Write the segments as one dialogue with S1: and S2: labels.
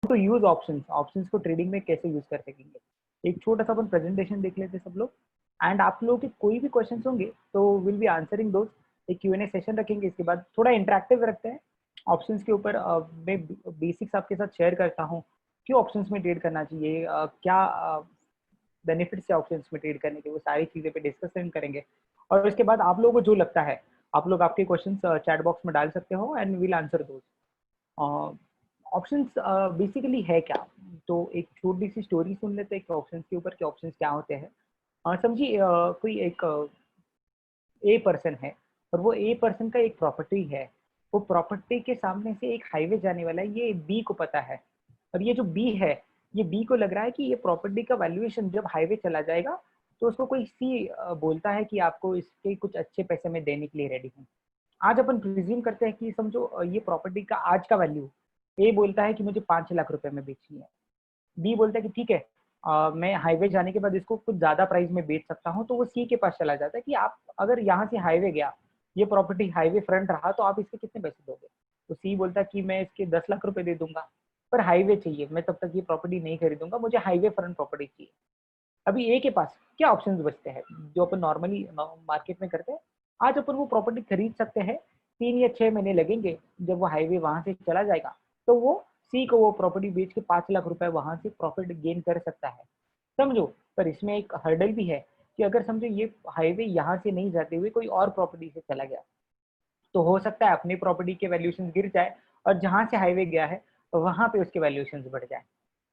S1: To use options, options को trading में कैसे यूज कर सकेंगे। एक छोटा सा अपन प्रेजेंटेशन देख लेते सब लोग, एंड आप लोगों के कोई भी क्वेश्चंस होंगे तो विल बी आंसरिंग दोस। एक Q&A सेशन रखेंगे, इसके बाद थोड़ा इंटरेक्टिव रखते हैं ऑप्शंस के ऊपर। मैं बेसिक्स आपके साथ शेयर करता हूँ, क्यों ऑप्शंस में ट्रेड करना चाहिए, क्या बेनिफिट्स है ऑप्शंस में ट्रेड करने के, वो सारी चीजें पे डिस्कशन करेंगे। और उसके बाद आप लोगों को जो लगता है, आप लोग आपके क्वेश्चंस चैट बॉक्स में डाल सकते हो and will answer those. Options basically है क्या, तो एक छोटी सी स्टोरी सुन लेते हैं ऑप्शंस के ऊपर कि ऑप्शंस क्या होते हैं। समझिए कोई एक ए पर्सन है, और वो ए पर्सन का एक प्रॉपर्टी है। वो प्रॉपर्टी के सामने से एक हाईवे जाने वाला है, ये बी को पता है। और ये जो बी है, ये बी को लग रहा है कि ये प्रॉपर्टी का वैल्यूएशन जब हाईवे चला जाएगा तो उसको कोई सी बोलता है कि आपको इसके कुछ अच्छे पैसे में देने के लिए रेडी हूँ। आज अपन प्रिज्यूम करते हैं कि समझो ये प्रॉपर्टी का आज का वैल्यू ए बोलता है कि मुझे 5 लाख रुपए में बेचनी है। बी बोलता है कि ठीक है, मैं हाईवे जाने के बाद इसको कुछ ज्यादा प्राइस में बेच सकता हूँ। तो वो सी के पास चला जाता है कि आप अगर यहाँ से हाईवे गया, ये प्रॉपर्टी हाईवे फ्रंट रहा, तो आप इसके कितने पैसे दोगे। तो सी बोलता है कि मैं इसके 10 लाख रुपए दे दूंगा, पर हाईवे चाहिए, मैं तब तक ये प्रॉपर्टी नहीं खरीदूंगा, मुझे हाईवे फ्रंट प्रॉपर्टी चाहिए। अभी ए के पास क्या ऑप्शंस बचते हैं जो अपन नॉर्मली मार्केट में करते हैं। आज अपन वो प्रॉपर्टी खरीद सकते हैं, 3 या 6 महीने लगेंगे, जब वो हाईवे वहां से चला जाएगा तो वो सी को वो प्रॉपर्टी बेच के 5 लाख रुपए वहां से प्रॉफिट गेन कर सकता है। समझो, पर इसमें एक हर्डल भी है कि अगर समझो ये हाईवे यहाँ से नहीं जाते हुए कोई और प्रॉपर्टी से चला गया, तो हो सकता है अपनी प्रॉपर्टी के वैल्यूएशन गिर जाए, और जहां से हाईवे गया है वहां पे उसके वैल्यूएशन बढ़ जाए।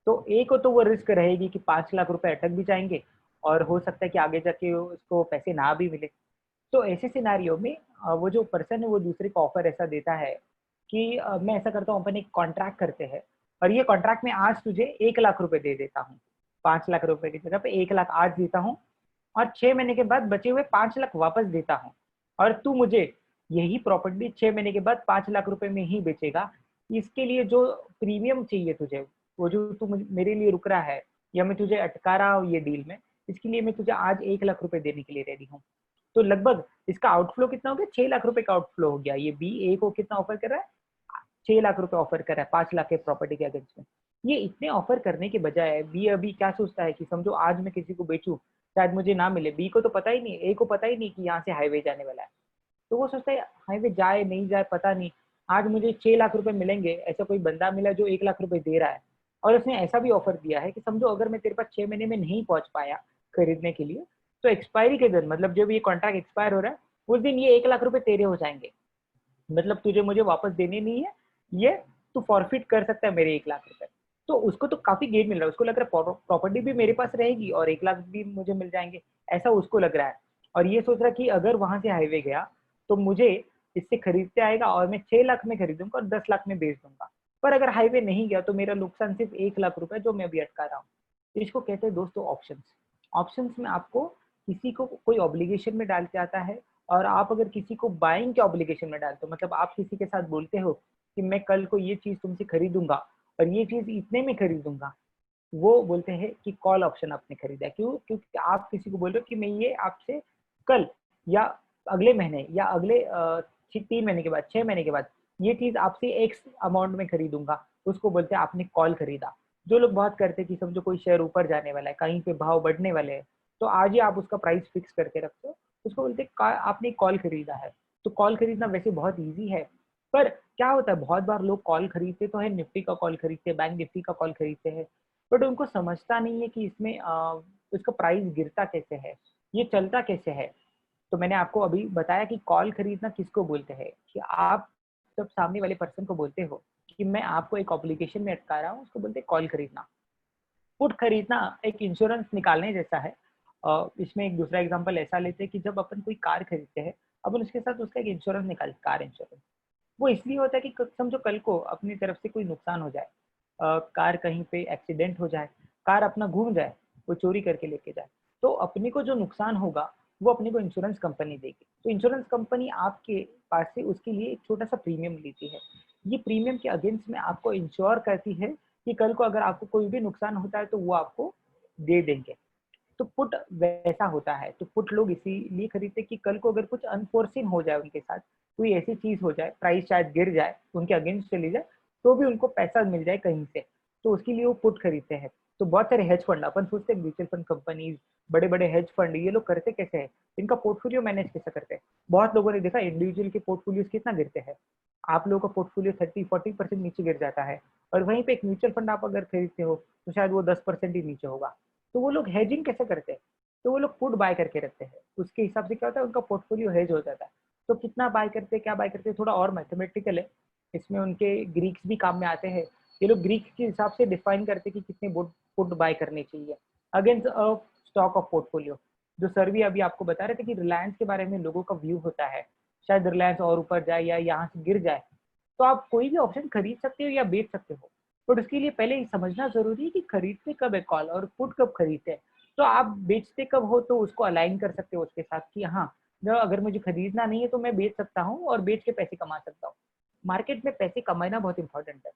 S1: तो ए को तो वो रिस्क रहेगी कि 5 लाख रुपए अटक भी जाएंगे, और हो सकता है कि आगे जाके उसको पैसे ना भी मिले। तो ऐसे सिनारियो में वो जो पर्सन है वो दूसरे को ऑफर ऐसा देता है कि मैं ऐसा करता हूँ, अपन एक कॉन्ट्रैक्ट करते हैं, और ये कॉन्ट्रैक्ट में आज तुझे 1 लाख रुपए दे देता हूँ, 5 लाख रुपए की जगह पे 1 लाख आज देता हूँ, और 6 महीने के बाद बचे हुए 5 लाख वापस देता हूँ, और तू मुझे यही प्रॉपर्टी 6 महीने के बाद 5 लाख रुपए में ही बेचेगा। इसके लिए जो प्रीमियम चाहिए तुझे, वो जो तू मेरे लिए रुक रहा है, या मैं तुझे अटका रहा हूँ ये डील में, इसके लिए मैं तुझे आज 1 लाख रुपए देने के लिए रेडी हूँ। तो लगभग इसका आउटफ्लो कितना हो गया, 6 लाख रुपए का आउटफ्लो हो गया। ये बी ए को कितना ऑफर कर रहा है, 6 लाख रुपए ऑफर कर रहा है 5 लाख के प्रॉपर्टी के अगेंस्ट में। ये इतने ऑफर करने के बजाय बी अभी क्या सोचता है कि समझो आज मैं किसी को बेचूं, शायद मुझे ना मिले। बी को तो पता ही नहीं, ए को पता ही नहीं कि यहाँ से हाईवे जाने वाला है। तो वो सोचता है हाईवे जाए नहीं जाए पता नहीं, आज मुझे 6 लाख रुपए मिलेंगे। ऐसा कोई बंदा मिला जो 1 लाख रुपए दे रहा है, और उसने ऐसा भी ऑफर दिया है कि समझो अगर मैं तेरे पास 6 महीने में नहीं पहुंच पाया खरीदने के लिए, तो एक्सपायरी के दिन, मतलब जब ये कॉन्ट्रैक्ट एक्सपायर हो रहा है उस दिन ये 1 लाख रुपए तेरे हो जाएंगे। मतलब तुझे मुझे वापस देने नहीं है, ये तू फॉरफिट कर सकता है मेरे 1 लाख रुपए। तो उसको तो काफी गेन मिल रहा है, उसको लग रहा है प्रॉपर्टी भी मेरे पास रहेगी और 1 लाख भी मुझे मिल जाएंगे, ऐसा उसको लग रहा है। और ये सोच रहा है कि अगर वहां से हाईवे गया तो मुझे इससे खरीदते आएगा, और मैं 6 लाख में खरीदूंगा और 10 लाख में बेच दूंगा। पर अगर हाईवे नहीं गया तो मेरा नुकसान सिर्फ 1 लाख रुपए जो मैं अभी अटका रहा हूँ। इसको कहते हैं दोस्तों ऑप्शंस। ऑप्शंस में आपको किसी को कोई ऑब्लिगेशन में डाल के आता है, और आप अगर किसी को बाइंग के ऑब्लिगेशन में डालते हो, मतलब आप किसी के साथ बोलते हो कि मैं कल को ये चीज तुमसे खरीदूंगा और ये चीज इतने में खरीदूंगा, वो बोलते हैं कि कॉल ऑप्शन आपने खरीदा। क्यों? क्योंकि आप किसी को बोल रहे हो कि मैं ये आपसे कल या अगले महीने या अगले 3 महीने के बाद, 6 महीने के बाद ये चीज आपसे एक्स अमाउंट में खरीदूंगा, उसको बोलते हैं आपने कॉल खरीदा। जो लोग बहुत करते हैं कि समझो कोई शेयर ऊपर जाने वाला है, कहीं पे भाव बढ़ने वाले हैं, तो आज ही आप उसका प्राइस फिक्स करके रखते हो, उसको बोलते हैं आपने कॉल खरीदा है। तो कॉल खरीदना वैसे बहुत ईजी है, पर क्या होता है बहुत बार लोग कॉल खरीदते तो है, निफ्टी का कॉल खरीदते हैं, बैंक निफ्टी का कॉल खरीदते हैं, बट उनको समझता नहीं है कि इसमें उसका प्राइस गिरता कैसे है, ये चलता कैसे है। तो मैंने आपको अभी बताया कि कॉल खरीदना किसको बोलते हैं, कि आप जब सामने वाले पर्सन को बोलते हो कि मैं आपको एक ऑब्लिगेशन में अटका रहा हूँ, उसको बोलते हैं कॉल खरीदना। पुट खरीदना एक इंश्योरेंस निकालने जैसा है। इसमें एक दूसरा एग्जांपल ऐसा लेते हैं कि जब अपन कोई कार खरीदते हैं, अपन उसके साथ उसका एक इंश्योरेंस निकालते, कार इंश्योरेंस। वो इसलिए होता है कि समझो कल को अपनी तरफ से कोई नुकसान हो जाए, कार कहीं पे एक्सीडेंट हो जाए, कार अपना घूम जाए, वो चोरी करके लेके जाए, तो अपने को जो नुकसान होगा वो अपने को इंश्योरेंस कंपनी देगी। तो इंश्योरेंस कंपनी आपके पास से उसके लिए एक छोटा सा प्रीमियम लेती है। ये प्रीमियम के अगेंस्ट में आपको इंश्योर करती है कि कल को अगर आपको कोई भी नुकसान होता है तो वो आपको दे देंगे। तो पुट वैसा होता है। तो पुट लोग इसीलिए खरीदते कि कल को अगर कुछ अनफोर्सिन हो जाए उनके साथ, कोई ऐसी चीज हो जाए, प्राइस शायद गिर जाए, उनके अगेंस्ट चली जाए, तो भी उनको पैसा मिल जाए कहीं से। तो उसके लिए वो पुट खरीदते हैं। तो बहुत सारे हेज फंड, अपन सोचते हैं म्यूचुअल फंड कंपनीज, बड़े बड़े हेज फंड, ये लोग करते कैसे हैं, इनका पोर्टफोलियो मैनेज कैसे करते हैं। बहुत लोगों ने देखा इंडिविजुअल के पोर्टफोलियोज कितना गिरते हैं, आप लोगों का पोर्टफोलियो 30-40% नीचे गिर जाता है, और वहीं पे एक म्यूचुअल फंड आप अगर खरीदते हो तो शायद वो 10% ही नीचे होगा। तो वो लोग हेजिंग कैसे करते हैं, तो वो लोग पुट बाय करके रखते हैं, उसके हिसाब से क्या होता है उनका पोर्टफोलियो हेज हो जाता है। तो कितना बाय करते हैं, क्या बाय करते हैं, थोड़ा और मैथमेटिकल है, इसमें उनके ग्रीक्स भी काम में आते हैं। ये लोग ग्रीक के हिसाब से डिफाइन करते हैं कि कितने पुट बाय करने चाहिए अगेंस्ट स्टॉक ऑफ पोर्टफोलियो। जो सर्वे अभी आपको बता रहे थे कि रिलायंस के बारे में लोगों का व्यू होता है, शायद रिलायंस और ऊपर जाए या यहाँ से गिर जाए, तो आप कोई भी ऑप्शन खरीद सकते हो या बेच सकते हो, बट उसके लिए पहले ये समझना जरूरी है कि खरीदते कब है कॉल और पुट कब खरीदते हैं। तो आप बेचते कब हो तो उसको अलाइन कर सकते हो उसके साथ कि हाँ, अगर मुझे खरीदना नहीं है तो मैं बेच सकता हूँ और बेच के पैसे कमा सकता हूँ। मार्केट में पैसे कमाना बहुत इंपॉर्टेंट है,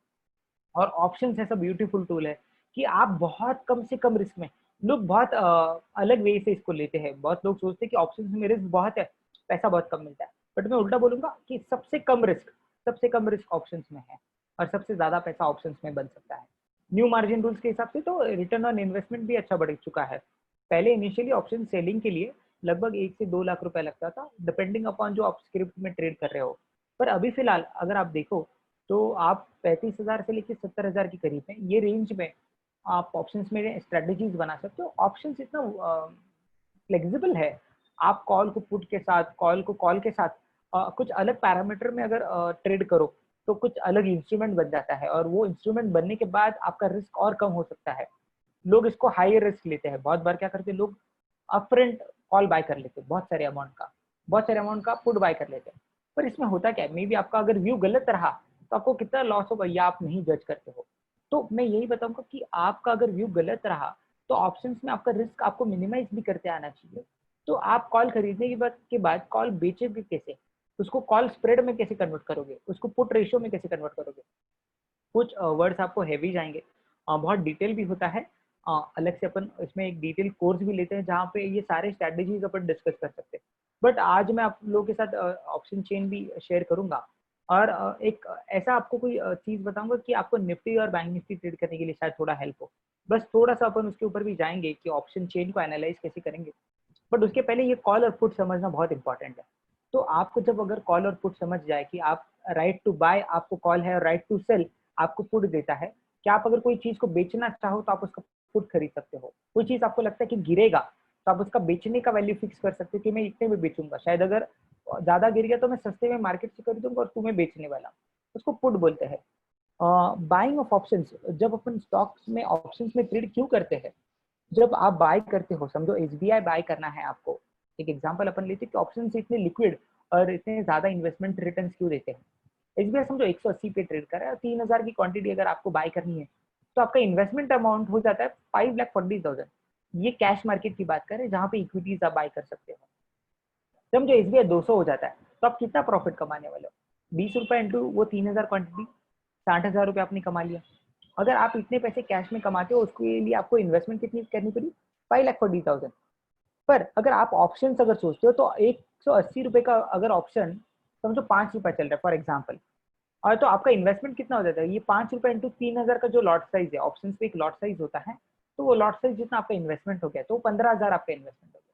S1: और ऑप्शंस ऐसा ब्यूटीफुल टूल है कि आप बहुत कम से कम रिस्क में, लोग बहुत अलग वे से इसको लेते हैं। बहुत लोग सोचते हैं कि ऑप्शंस में रिस्क बहुत है, पैसा बहुत कम मिलता है, बट मैं उल्टा बोलूंगा कि सबसे कम रिस्क ऑप्शंस में है, और सबसे ज्यादा पैसा ऑप्शंस में बन सकता है। न्यू मार्जिन रूल्स के हिसाब से तो रिटर्न ऑन इन्वेस्टमेंट भी अच्छा बढ़ चुका है। पहले इनिशियली ऑप्शन सेलिंग के लिए लगभग 1 से 2 लाख रुपए लगता था, डिपेंडिंग अपॉन जो आप स्क्रिप्ट में ट्रेड कर रहे हो। पर अभी फिलहाल अगर आप देखो तो आप 35,000 से लेकर 70,000 के करीब है, ये रेंज में आप ऑप्शंस में स्ट्रेटेजीज बना सकते हो। ऑप्शंस इतना फ्लेक्सिबल है, आप कॉल को पुट के साथ, कॉल को कॉल के साथ कुछ अलग पैरामीटर में अगर ट्रेड करो तो कुछ अलग इंस्ट्रूमेंट बन जाता है, और वो इंस्ट्रूमेंट बनने के बाद आपका रिस्क और कम हो सकता है। लोग इसको हाई रिस्क लेते हैं, बहुत बार क्या करते हैं लोग अपफ्रंट कॉल बाय कर लेते हैं, बहुत सारे अमाउंट का पुट बाय कर लेते हैं। पर इसमें होता क्या है, मे बी आपका अगर व्यू गलत रहा तो आपको कितना लॉस होगा ये आप नहीं जज करते हो। तो मैं यही बताऊंगा कि आपका अगर व्यू गलत रहा तो ऑप्शंस में आपका रिस्क आपको मिनिमाइज भी करते आना चाहिए। तो आप कॉल खरीदने के बाद कॉल बेचोगे कैसे, उसको कॉल स्प्रेड में कैसे कन्वर्ट करोगे, उसको पुट रेशियो में कैसे कन्वर्ट करोगे। कुछ वर्ड्स आपको हैवी जाएंगे, बहुत डिटेल भी होता है। अलग से अपन इसमें एक डिटेल कोर्स भी लेते हैं जहाँ पे ये सारे स्ट्रेटेजीज अपन डिस्कस कर सकते हैं। बट आज मैं आप लोगों के साथ ऑप्शन चेन भी शेयर करूंगा, और एक ऐसा आपको कोई चीज बताऊंगा कि आपको निफ्टी और बैंक निफ्टी ट्रेड करने के लिए शायद थोड़ा हेल्प हो। बस थोड़ा सा अपन उसके ऊपर भी जाएंगे कि ऑप्शन चेन को एनालाइज कैसे करेंगे। बट उसके पहले ये कॉल और पुट समझना बहुत इंपॉर्टेंट है। तो आपको जब अगर कॉल और पुट समझ जाए कि आप राइट टू बाय आपको कॉल है और राइट टू सेल आपको पुट देता है, कि आप अगर कोई चीज को बेचना चाहो तो आप उसका पुट खरीद सकते हो। कोई चीज आपको लगता है कि गिरेगा तो आप उसका बेचने का वैल्यू फिक्स कर सकते हो कि मैं इतने में बेचूंगा, शायद अगर ज्यादा गिर गया तो मैं सस्ते में मार्केट से खरीदूंगा और तुम्हें बेचने वाला, उसको पुट बोलते हैं। बाइंग ऑफ ऑप्शंस, जब अपन स्टॉक्स में ऑप्शंस में ट्रेड क्यों करते हैं, जब आप बाय करते हो, समझो एसबीआई बाय करना है आपको, एक एग्जांपल अपन लेते हैं कि ऑप्शन इतने लिक्विड और इतने ज्यादा इन्वेस्टमेंट रिटर्न क्यों देते हैं। एसबीआई समझो 180 पे ट्रेड कर रहा है, 3,000 की क्वांटिटी अगर आपको बाय करनी है तो आपका इन्वेस्टमेंट अमाउंट हो जाता है 5,40,000। ये कैश मार्केट की बात करें जहाँ पे इक्विटीज आप बाय कर सकते हो। समझो एसबीआई 200 हो जाता है तो आप कितना प्रॉफिट कमाने वाले हो, 20 रुपए इंटू वो 3,000 क्वांटिटी, 60,000 रुपये आपने कमा लिया। अगर आप इतने पैसे कैश में कमाते हो उसके लिए आपको इन्वेस्टमेंट कितनी करनी पड़ी, 5,40,000। पर अगर आप ऑप्शन अगर सोचते हो तो 180 रुपए का अगर ऑप्शन समझो 5 रुपए चल रहा है फॉर एग्जाम्पल, और तो आपका इन्वेस्टमेंट कितना हो जाता है, ये 5 रुपए इंटू 3,000 का जो लॉट साइज है, ऑप्शन पे एक लॉट साइज होता है, तो वो लॉट साइज जितना आपका इन्वेस्टमेंट हो गया तो 15,000 आपका इन्वेस्टमेंट हो गया।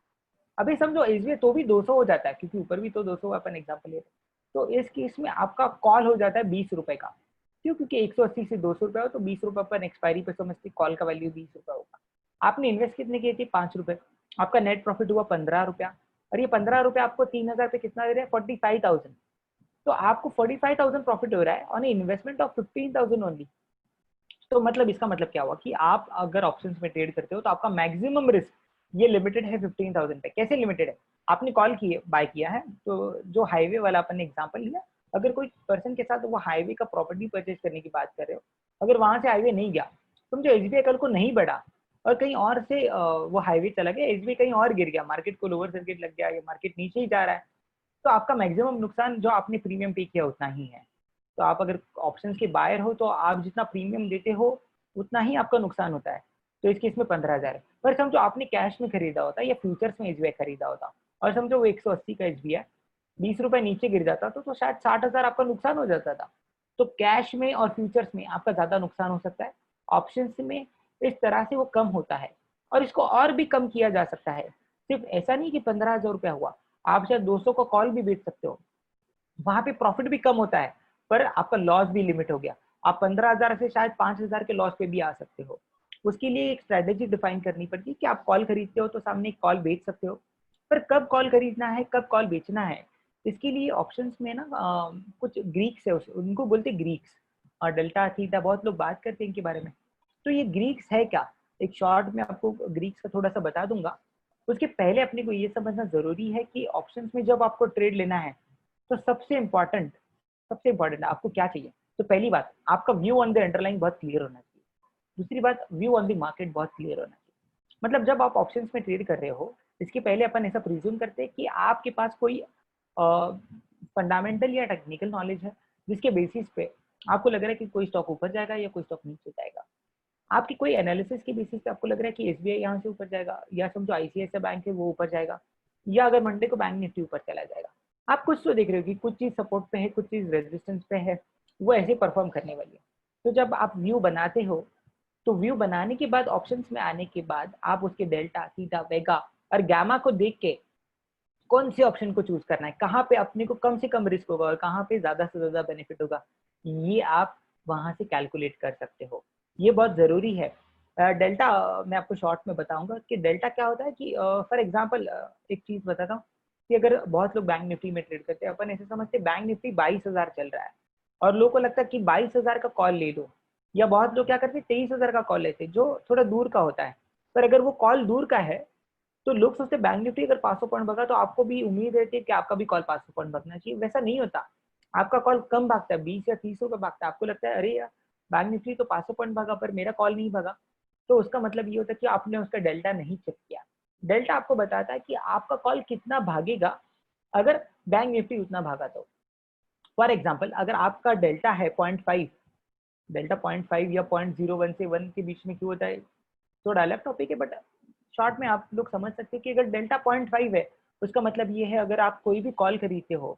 S1: अभी समझो एसबीआई तो भी 200 हो जाता है, क्योंकि ऊपर भी तो 200 अपन एग्जाम्पल ले रहे हैं, तो इस केस में आपका कॉल हो जाता है 20 रुपए का। क्यों, क्योंकि 180 से 200 रुपए हो तो 20 रुपए अपन एक्सपायरी पे समझते, कॉल का वैल्यू 20 रुपए होगा। आपने इन्वेस्ट कितने किए थे, 5 रुपए, आपका नेट प्रॉफिट हुआ 15 रुपया, और ये 15 रुपया आपको 3,000 पे कितना दे रहे हैं, 45,000। तो आपको 45,000 प्रॉफिट हो रहा है ऑन इन्वेस्टमेंट ऑफ 15,000 ओनली। तो मतलब इसका मतलब क्या हुआ कि आप अगर ऑप्शंस में ट्रेड करते हो तो आपका मैक्सिमम रिस्क ये लिमिटेड है 15,000 पे। कैसे लिमिटेड है, आपने कॉल किए बाय किया है, तो जो हाईवे वाला अपन ने एग्जांपल लिया, अगर कोई पर्सन के साथ वो हाईवे का प्रॉपर्टी परचेज करने की बात कर रहे हो, अगर वहां से हाईवे नहीं गया, समझो एसबीआई कल को नहीं बढ़ा और कहीं और से वो हाईवे चला गया, एसबीआई कहीं और गिर गया, मार्केट को लोअर सर्किट लग गया या मार्केट नीचे ही जा रहा है, तो आपका मैक्सिमम नुकसान जो आपने प्रीमियम पे किया उतना ही है। तो आप अगर ऑप्शंस के बायर हो तो आप जितना प्रीमियम देते हो उतना ही आपका नुकसान होता है। तो इस केस में 15,000 है। पर समझो आपने कैश में खरीदा होता या फ्यूचर्स में एसबीआई खरीदा होता, और समझो वो 180 का एसबीआई 20 रुपए नीचे गिर जाता तो शायद 60,000 आपका नुकसान हो जाता था। तो कैश में और फ्यूचर्स में आपका ज्यादा नुकसान हो सकता है, ऑप्शंस में इस तरह से वो कम होता है और इसको और भी कम किया जा सकता है। सिर्फ ऐसा नहीं कि 15,000 रुपया हुआ, आप शायद 200 का कॉल भी बेच सकते हो। वहाँ पे प्रॉफिट भी कम होता है, पर आपका लॉस भी लिमिट हो गया। आप 15,000 से शायद 5,000 के लॉस पे भी आ सकते हो। उसके लिए एक स्ट्रेटेजी डिफाइन करनी पड़ती है कि आप कॉल खरीदते हो तो सामने एक कॉल बेच सकते हो, पर कब कॉल खरीदना है, कब कॉल बेचना है, इसके लिए ऑप्शंस में ना कुछ ग्रीक्स है, उनको बोलते हैं ग्रीक्स, और डेल्टा थीटा बहुत लोग बात करते हैं इनके बारे में। तो ये ग्रीक्स है क्या? एक शॉर्ट में आपको ग्रीक्स का थोड़ा सा बता दूंगा। उसके पहले अपने को ये समझना जरूरी है कि ऑप्शंस में जब आपको ट्रेड लेना है तो सबसे इम्पोर्टेंट आपको क्या चाहिए। तो पहली बात, आपका व्यू ऑन द अंडरलाइन बहुत क्लियर होना चाहिए। दूसरी बात, व्यू ऑन द मार्केट बहुत क्लियर होना चाहिए। मतलब जब आप ऑप्शंस में ट्रेड कर रहे हो, इसके पहले अपन ऐसा प्रिज्यूम करते हैं कि आपके पास कोई फंडामेंटल या टेक्निकल नॉलेज है, जिसके बेसिस पे आपको लग रहा है कि कोई स्टॉक ऊपर जाएगा या कोई स्टॉक नीचे जाएगा। आपकी कोई एनालिसिस के बेसिस पे आपको लग रहा है कि एसबीआई यहाँ से ऊपर जाएगा, या समझो आईसीआईसीआई बैंक है वो ऊपर जाएगा, या अगर मंडे को बैंक निफ्टी ऊपर चला जाएगा। आप कुछ तो देख रहे हो कि कुछ चीज सपोर्ट पे है, कुछ चीज रेजिस्टेंस पे है, वो ऐसे परफॉर्म करने वाली है। तो जब आप व्यू बनाते हो, तो व्यू बनाने के बाद ऑप्शंस में आने के बाद आप उसके डेल्टा, थीटा, वेगा और गामा को देख के कौन से ऑप्शन को चूज करना है, कहाँ पे अपने को कम से कम रिस्क होगा और कहाँ पे ज्यादा से ज्यादा बेनिफिट होगा, ये आप वहां से कैलकुलेट कर सकते हो। ये बहुत जरूरी है। डेल्टा मैं आपको शॉर्ट में बताऊंगा कि डेल्टा क्या होता है कि फॉर एग्जांपल एक चीज बताता हूँ कि अगर बहुत लोग बैंक निफ्टी में ट्रेड करते हैं, अपन ऐसे समझते हैं बैंक निफ्टी 22,000 चल रहा है और लोगों को लगता है कि 22,000 का कॉल ले लो, या बहुत लोग क्या करते हैं 23,000 का कॉल लेते हैं जो थोड़ा दूर का होता है। पर अगर वो कॉल दूर का है तो लोग सोचते हैं बैंक निफ्टी अगर 500 पॉइंट भागा तो आपको भी उम्मीद रहती है कि आपका भी कॉल 500 पॉइंट भागना चाहिए। वैसा नहीं होता। आपका कॉल कम भागता है, 20 या 30 का भागता है। आपको लगता है अरे यार बैंक निफ्टी तो 500 पॉइंट भागा पर मेरा कॉल नहीं भागा, तो उसका मतलब ये होता है कि आपने उसका डेल्टा नहीं चेक किया। डेल्टा आपको बताता है कि आपका कॉल कितना भागेगा अगर बैंक निफ्टी उतना भागा तो। फॉर एग्जाम्पल अगर आपका डेल्टा है 0.5, डेल्टा 0.5 या 0.01 से 1 के बीच में क्यों होता है, थोड़ा अलग टॉपिक है, बट शॉर्ट में आप लोग समझ सकते हैं कि अगर डेल्टा 0.5 है, उसका मतलब ये है अगर आप कोई भी कॉल खरीदते हो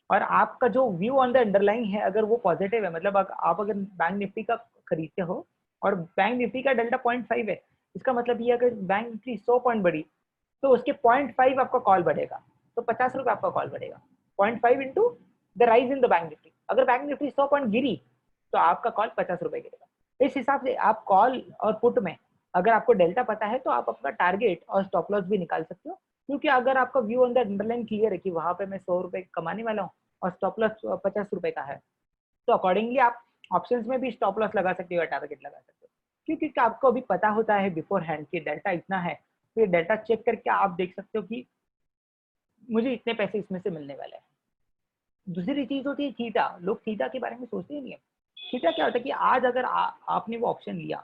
S1: और आपका जो व्यू ऑन द अंडरलाइन है अगर वो पॉजिटिव है, मतलब आप अगर बैंक निफ्टी का खरीदते हो और बैंक निफ्टी का डेल्टा 0.5 है, इसका मतलब ये अगर बैंक निफ्टी 100 पॉइंट बढ़ी तो उसके 0.5 आपका कॉल बढ़ेगा, तो 50 रुपये आपका कॉल बढ़ेगा। 0.5 into the rise in the bank Nifty. अगर बैंक निफ्टी 100 पॉइंट गिरी तो आपका कॉल 50 रुपये गिरेगा। इस हिसाब से आप कॉल और पुट में अगर आपको डेल्टा पता है तो आप अपना टारगेट और स्टॉप लॉस भी निकाल सकते हो, क्योंकि अगर आपका view on the underline clear है कि वहां पे मैं 100 रुपये कमाने वाला हूँ और स्टॉप लॉस 50 रुपये का है, तो अकॉर्डिंगली आप ऑप्शंस में भी स्टॉप लॉस लगा सकते हो या टारगेट लगा सकते हो, क्योंकि आपको अभी पता होता है बिफोर हैंड कि डेल्टा इतना है। तो ये डेल्टा चेक करके आप देख सकते हो कि मुझे इतने पैसे इसमें से मिलने वाले हैं। दूसरी चीज होती है थीटा। लोग थीटा के बारे में सोचते ही नहीं है। थीटा क्या होता है कि आज अगर आपने वो ऑप्शन लिया,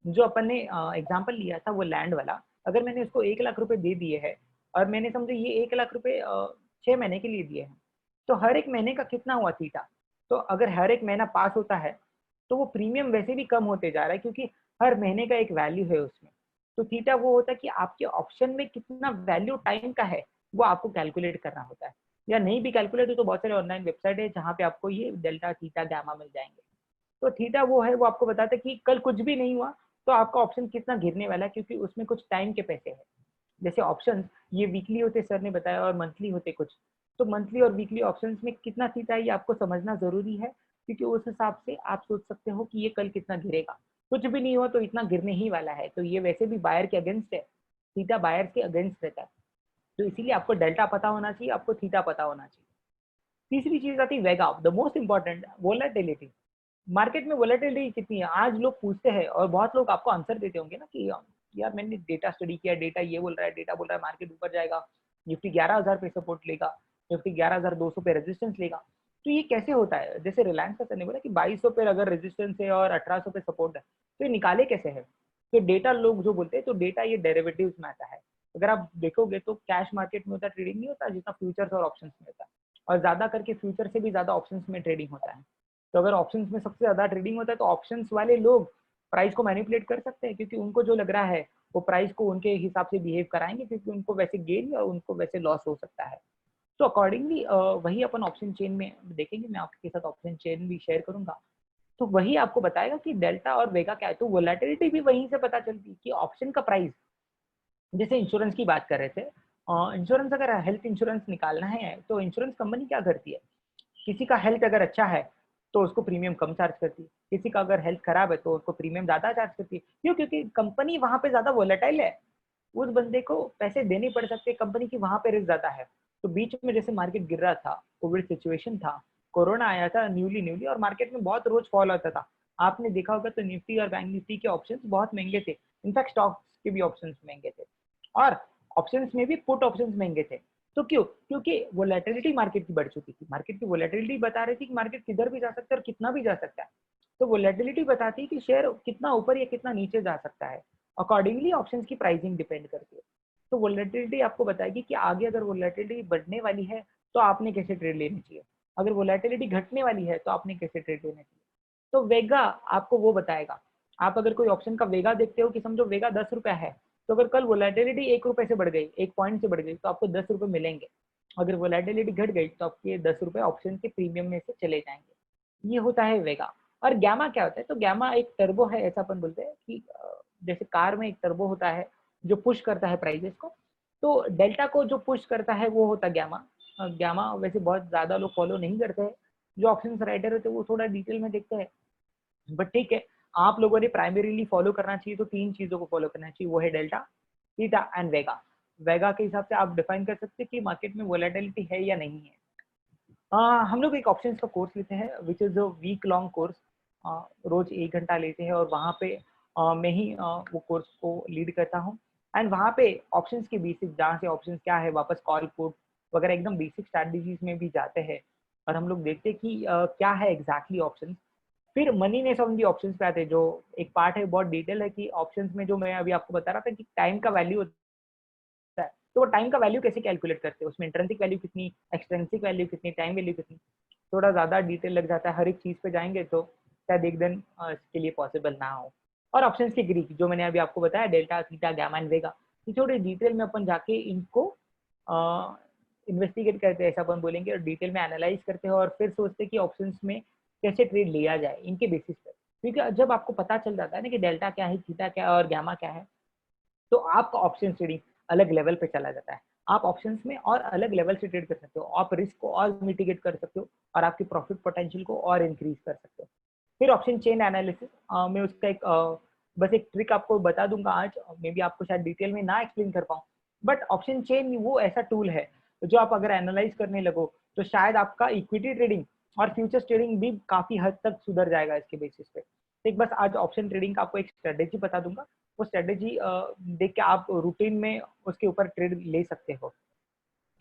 S1: जो अपन ने एग्जाम्पल लिया था वो लैंड वाला, अगर मैंने उसको 1 लाख रुपए दे दिए है और मैंने समझो ये 1 लाख रुपए 6 महीने के लिए दिए हैं, तो हर एक महीने का कितना हुआ थीटा। तो अगर हर एक महीना पास होता है तो वो प्रीमियम वैसे भी कम होते जा रहा है, क्योंकि हर महीने का एक वैल्यू है उसमें। तो थीटा वो होता है कि आपके ऑप्शन में कितना वैल्यू टाइम का है वो आपको कैलकुलेट करना होता है। या नहीं भी कैलकुलेट हो तो बहुत सारे ऑनलाइन वेबसाइट है जहाँ पे आपको ये डेल्टा, थीटा, गामा मिल जाएंगे। तो थीटा वो है, वो आपको बताता है कि कल कुछ भी नहीं हुआ तो आपका ऑप्शन कितना गिरने वाला है, क्योंकि उसमें कुछ टाइम के पैसे हैं। जैसे ऑप्शंस ये वीकली होते सर ने बताया और मंथली होते कुछ, तो मंथली और वीकली ऑप्शंस में कितना थीटा है ये आपको समझना जरूरी है, क्योंकि उस हिसाब से आप सोच सकते हो कि ये कल कितना गिरेगा। कुछ भी नहीं हुआ तो इतना गिरने ही वाला है, तो ये वैसे भी बायर के अगेंस्ट है। थीटा बायर के अगेंस्ट रहता है, तो इसीलिए आपको डेल्टा पता होना चाहिए, आपको थीटा पता होना चाहिए। तीसरी चीज आती है vega, the most important, volatility. Market में वोलेटिलिटी कितनी है आज लोग पूछते हैं, और बहुत लोग आपको आंसर देते होंगे ना कि यार मैंने डेटा स्टडी किया, डेटा ये बोल रहा है, डेटा बोल रहा है मार्केट ऊपर जाएगा, निफ्टी 11,000 पे सपोर्ट लेगा, निफ्टी 11,200 पे रेजिस्टेंस लेगा। तो ये कैसे होता है? जैसे रिलायंस का सर ने बोला कि 2200 पे अगर रेजिस्टेंस है और 1800 पे सपोर्ट है, तो ये निकाले कैसे है? तो डेटा लोग जो बोलते हैं, तो डेटा ये डेरिवेटिव्स में आता है। अगर आप देखोगे तो कैश मार्केट में उतना ट्रेडिंग नहीं होता जितना फ्यूचर्स और ऑप्शंस में होता है, और ज्यादा करके फ्यूचर से भी ज्यादा ऑप्शंस में ट्रेडिंग होता है। तो अगर ऑप्शंस में सबसे ज्यादा ट्रेडिंग होता है तो ऑप्शंस वाले लोग प्राइस को मैनिपुलेट कर सकते हैं, क्योंकि उनको जो लग रहा है वो प्राइस को उनके हिसाब से बिहेव कराएंगे, क्योंकि उनको वैसे गेन या उनको वैसे लॉस हो सकता है। तो अकॉर्डिंगली वही अपन ऑप्शन चेन में देखेंगे। मैं आपके साथ ऑप्शन चेन भी शेयर करूंगा। तो वही आपको बताएगा कि डेल्टा और वेगा क्या है। तो वोलेटिलिटी भी वहीं से पता चलती है कि ऑप्शन का प्राइस, जैसे इंश्योरेंस की बात कर रहे थे, इंश्योरेंस अगर हेल्थ इंश्योरेंस निकालना है तो इंश्योरेंस कंपनी क्या करती है, किसी का हेल्थ अगर अच्छा है तो उसको प्रीमियम कम चार्ज करती है, किसी का अगर हेल्थ खराब है तो उसको प्रीमियम ज्यादा चार्ज करती है। क्यों? क्योंकि कंपनी वहां पे ज्यादा वोलेटाइल है, उस बंदे को पैसे देने पड़ सकते हैं, कंपनी की वहां पे रिस्क ज्यादा है। तो बीच में जैसे मार्केट गिर रहा था, कोविड सिचुएशन था, कोरोना आया था न्यूली न्यूली, और मार्केट में बहुत रोज फॉल होता था, आपने देखा होगा। तो निफ्टी और बैंक निफ्टी के ऑप्शंस बहुत महंगे थे, इनफैक्ट स्टॉक्स के भी ऑप्शंस महंगे थे, और ऑप्शंस में भी पुट ऑप्शंस महंगे थे। तो क्यों? क्योंकि वोलेटिलिटी मार्केट की बढ़ चुकी थी, मार्केट की वोलेटिलिटी बता रही थी कि मार्केट किधर भी जा सकता है और कितना भी जा सकता है। तो वोलेटिलिटी बताती है कि शेयर कितना ऊपर या कितना नीचे जा सकता है, अकॉर्डिंगली ऑप्शंस की प्राइसिंग डिपेंड करती है। तो वोलेटिलिटी आपको बताएगी कि आगे अगर वोलेटिलिटी बढ़ने वाली है तो आपने कैसे ट्रेड लेनी चाहिए, अगर वोलेटिलिटी घटने वाली है तो आपने कैसे ट्रेड लेना चाहिए। तो वेगा आपको वो बताएगा। आप अगर कोई ऑप्शन का वेगा देखते हो कि समझो वेगा 10 रुपया है, तो अगर कल वोलेटिलिटी 1 रुपए से बढ़ गई, 1 पॉइंट से बढ़ गई, तो आपको 10 रुपए मिलेंगे। अगर वोलेटिलिटी घट गई तो आपके 10 रुपए ऑप्शन के प्रीमियम में से चले जाएंगे। ये होता है वेगा। और गैमा क्या होता है? तो गैमा एक टर्बो है, ऐसा अपन बोलते हैं कि जैसे कार में एक टर्बो होता है जो पुश करता है प्राइजेस को, तो डेल्टा को जो पुश करता है वो होता है गैमा। गैमा वैसे बहुत ज्यादा लोग फॉलो नहीं करते हैं, जो ऑप्शन राइडर होते हैं वो थोड़ा डिटेल में देखते हैं, बट ठीक है, आप लोगों ने प्राइमरीली फॉलो करना चाहिए तो 3 चीजों को फॉलो करना चाहिए, वो है डेल्टा, थीटा एंड वेगा। वेगा के हिसाब से आप डिफाइन कर सकते हैं कि मार्केट में वोलेटिलिटी है या नहीं है। हम लोग एक ऑप्शन का कोर्स लेते हैं which is a week long course, रोज 1 घंटा लेते हैं, और वहाँ पे मैं ही वो कोर्स को लीड करता हूँ। एंड वहाँ पे ऑप्शंस के बेसिक, जहाँ से ऑप्शंस क्या है, वापस कॉल पुट वगैरह एकदम बेसिक स्ट्रैटेजीज में भी जाते हैं, और हम लोग देखते हैं कि क्या है एग्जैक्टली ऑप्शन। फिर मनीनेस ऑन दी ऑप्शंस पे आते हैं, जो एक पार्ट है बहुत डिटेल है कि ऑप्शंस में जो मैं अभी आपको बता रहा था कि टाइम का वैल्यू होता है, तो वो टाइम का वैल्यू कैसे कैलकुलेट करते हैं, उसमें इंट्रिंसिक वैल्यू कितनी, एक्सट्रिंसिक वैल्यू कितनी, टाइम वैल्यू कितनी, थोड़ा ज्यादा डिटेल लग जाता है, हर एक चीज पे जाएंगे तो शायद एक दिन इसके लिए पॉसिबल ना हो। और ऑप्शंस की ग्रीक जो मैंने अभी आपको बताया, डेल्टा, थीटा, गामा एंड वेगा, ये थोड़े डिटेल में अपन जाके इनको इन्वेस्टिगेट करते हैं, ऐसा अपन बोलेंगे, और डिटेल में एनालाइज करते हैं, और फिर सोचते हैं कि ऑप्शंस में कैसे ट्रेड लिया जाए इनके बेसिस पर। क्योंकि जब आपको पता चल जाता है ना कि डेल्टा क्या है, थीटा क्या है और गामा क्या है, तो आपका ऑप्शन ट्रेडिंग अलग लेवल पे चला जाता है। आप ऑप्शंस में और अलग लेवल से ट्रेड कर सकते हो, आप रिस्क को और मिटिगेट कर सकते हो, और आपकी प्रॉफिट पोटेंशियल को और इंक्रीज कर सकते हो। फिर ऑप्शन चेन एनालिसिस में उसका एक बस एक ट्रिक आपको बता दूंगा आज, मे बी आपको शायद डिटेल में ना एक्सप्लेन कर पाऊँ, बट ऑप्शन चेन वो ऐसा टूल है जो आप अगर एनालाइज करने लगो तो शायद आपका इक्विटी ट्रेडिंग और फ्यूचर्स ट्रेडिंग भी काफी हद तक सुधर जाएगा इसके बेसिस पे। तो एक बस आज ऑप्शन ट्रेडिंग का आपको एक स्ट्रेटेजी बता दूंगा, वो स्ट्रेटेजी देख के आप रूटीन में उसके ऊपर ट्रेड ले सकते हो।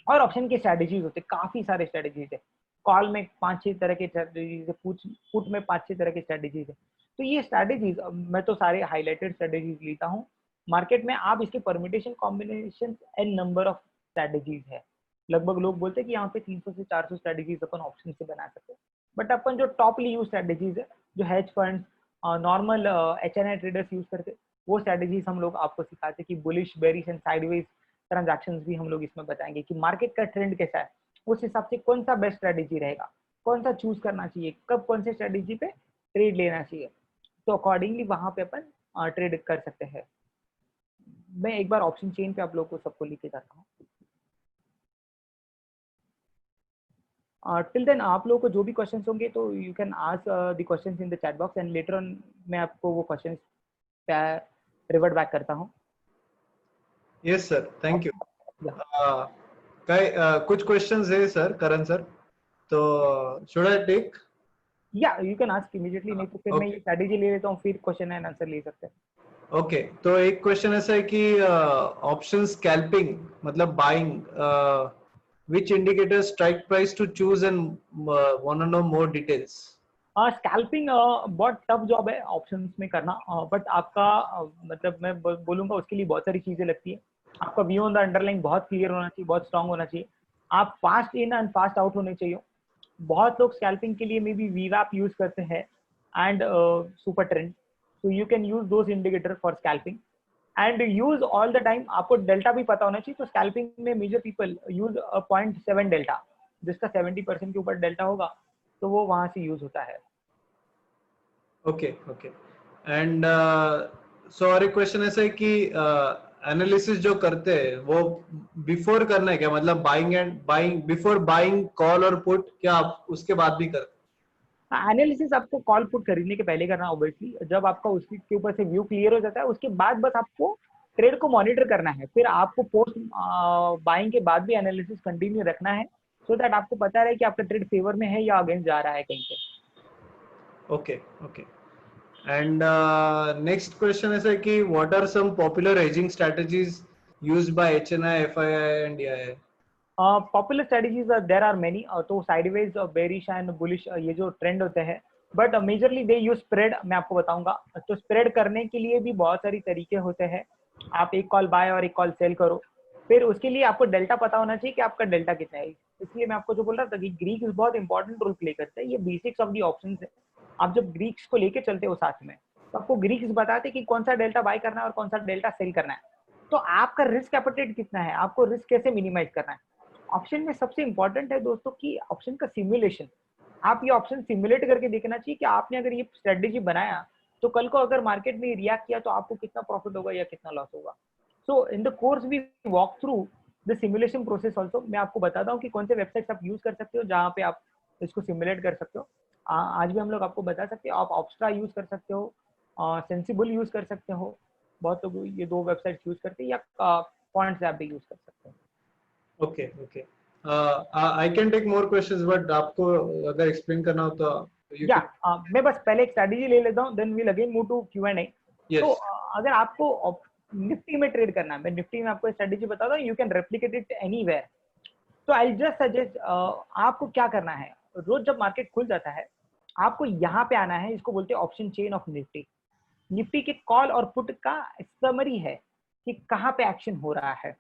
S1: और ऑप्शन के स्ट्रेटेजीज होते हैं, काफी सारे स्ट्रेटेजीज है, कॉल में 5-6 तरह के स्ट्रेटेजीज है, पुट में 5-6 तरह के स्ट्रेटेजीज है। तो ये स्ट्रेटेजीज मैं तो सारे हाईलाइटेड स्ट्रेटेजीज लेता हूँ मार्केट में, आप इसके permutation combination n number of strategies है। लगभग लोग बोलते हैं कि यहाँ पे 300 से 400 स्ट्रेटेजीज अपन ऑप्शन से बना सकते हैं, बट अपन जो टॉपली यूज स्ट्रेटेजीज है, जो hedge fund, normal HNI traders use करते, वो स्ट्रेटेजीज हम लोग आपको सिखाते कि bullish, bearish and sideways transactions भी हम लोग इसमें बताएंगे कि मार्केट का ट्रेंड कैसा है, उस हिसाब से कौन सा बेस्ट स्ट्रेटेजी रहेगा, कौन सा चूज करना चाहिए, कब कौन से स्ट्रेटेजी पे ट्रेड लेना चाहिए, तो अकॉर्डिंगली वहां पे अपन ट्रेड कर सकते हैं। मैं एक बार ऑप्शन चेन पे आप लोगों को सबको लेके जाता हूँ। टिल देन आप लोगों को जो भी क्वेश्चंस होंगे तो you can ask the questions in the chat box, and later on मैं आपको वो क्वेश्चंस रिवर्ट बैक करता हूँ।
S2: Yes sir, thank you. कुछ क्वेश्चंस है सर, करण सर, तो शुड आई टेक?
S1: या यू कैन आस्क इमीडिएटली, नहीं तो फिर मैं ये स्ट्रेटेजी ले लेता हूँ, फिर क्वेश्चन एंड आंसर ले सकते हैं।
S2: ओके, तो एक क्वेश्चन ऐसा है कि ऑप्शन स्कैल्पिंग मतलब buying, which indicator strike price to choose and want to know more details?
S1: Scalping बहुत टफ जॉब है ऑप्शंस में करना, बट आपका मतलब मैं बोलूंगा उसके लिए बहुत सारी चीजें लगती है। आपका व्यू ऑन द अंडरलाइन बहुत क्लियर होना चाहिए, बहुत स्ट्रांग होना चाहिए, आप fast in and fast out होने चाहिए। बहुत लोग स्कैल्पिंग के लिए मे बी वीवैप यूज करते हैं and super trend, so you can use those indicator for scalping and use all the time। आपको डेल्टा भी पता होना चाहिए, तो स्कैल्पिंग में मेजर पीपल यूज 0.7 डेल्टा, जिसका 70% के ऊपर डेल्टा होगा तो वो वहां से यूज होता है।
S2: ओके ओके एंड सो और एक क्वेश्चन ऐसा है कि एनालिसिस जो करते हैं वो बिफोर करना है क्या, मतलब बाइंग बिफोर बाइंग कॉल और पुट, क्या आप उसके बाद भी करते
S1: एनालिसिस आपको कॉल पुट खरीदने के पहले करना ऑब्वियसली, जब आपका उसके ऊपर से व्यू क्लियर हो जाता है उसके बाद बस आपको ट्रेड को मॉनिटर करना है, फिर आपको पोस्ट बाइंग के बाद भी एनालिसिस कंटिन्यू रखना है, सो दैट आपको पता रहे कि आपका ट्रेड फेवर में है या अगेंस्ट जा रहा है कहीं पे।
S2: हैं? Okay okay and next question ऐसा है कि what are some popular hedging strategies used by HNI FII and DII?
S1: Popular strategies there are many, तो साइडवेज बेरिश एंड बुलिश ये जो ट्रेंड होते हैं, but majorly they use spread. मैं आपको बताऊंगा, तो स्प्रेड करने के लिए भी बहुत सारी तरीके होते हैं। आप एक कॉल बाय और एक कॉल सेल करो, फिर उसके लिए आपको डेल्टा पता होना चाहिए कि आपका डेल्टा कितना है। इसलिए मैं आपको जो बोल रहा था कि ग्रीक्स बहुत इंपॉर्टेंट रोल प्ले करते हैं, ये बेसिक्स ऑफ दी ऑप्शन है। आप जब ग्रीक्स को लेके चलते हो साथ में, तो आपको ग्रीक्स बताते कि कौन सा डेल्टा बाय करना है और कौन सा डेल्टा सेल करना है। तो आपका रिस्क एपेटाइट कितना है, आपको रिस्क कैसे मिनिमाइज करना है। ऑप्शन में सबसे इंपॉर्टेंट है दोस्तों कि ऑप्शन का सिमुलेशन। आप ये ऑप्शन सिमुलेट करके देखना चाहिए कि आपने अगर ये स्ट्रेटेजी बनाया तो कल को अगर मार्केट में रिएक्ट किया तो आपको कितना प्रॉफिट होगा या कितना लॉस होगा। So in the course we walk through the simulation process also. मैं आपको बताता हूँ कि कौन से वेबसाइट्स आप यूज कर सकते हो जहाँ पे आप इसको सिमुलेट कर सकते हो। आज भी हम लोग आपको बता सकते हो, आप ऑप्स्ट्रा यूज कर सकते हो, सेंसिबल यूज कर सकते हो, बहुत लोग ये दो वेबसाइट यूज करते हैं, या पॉइंट्स ऐप भी यूज कर सकते हो।
S2: Okay okay I can take more questions but आपको अगर एक्सप्लेन करना हो तो यू
S1: या
S2: कैन।
S1: मैं बस पहले एक स्ट्रेटेजी ले लेता हूँ, then we'll again move to Q&A। तो
S2: यस
S1: अगर आपको निफ्टी में ट्रेड करना है, मैं निफ्टी में आपको स्ट्रेटेजी बताता हूँ, you can replicate it anywhere. तो आई जस्ट सजेस्ट, आपको क्या करना है, रोज जब मार्केट खुल जाता है आपको यहाँ पे आना है, इसको बोलते हैं option chain of Nifty. Nifty के कॉल और पुट का समरी है कि कहाँ पे एक्शन हो रहा है।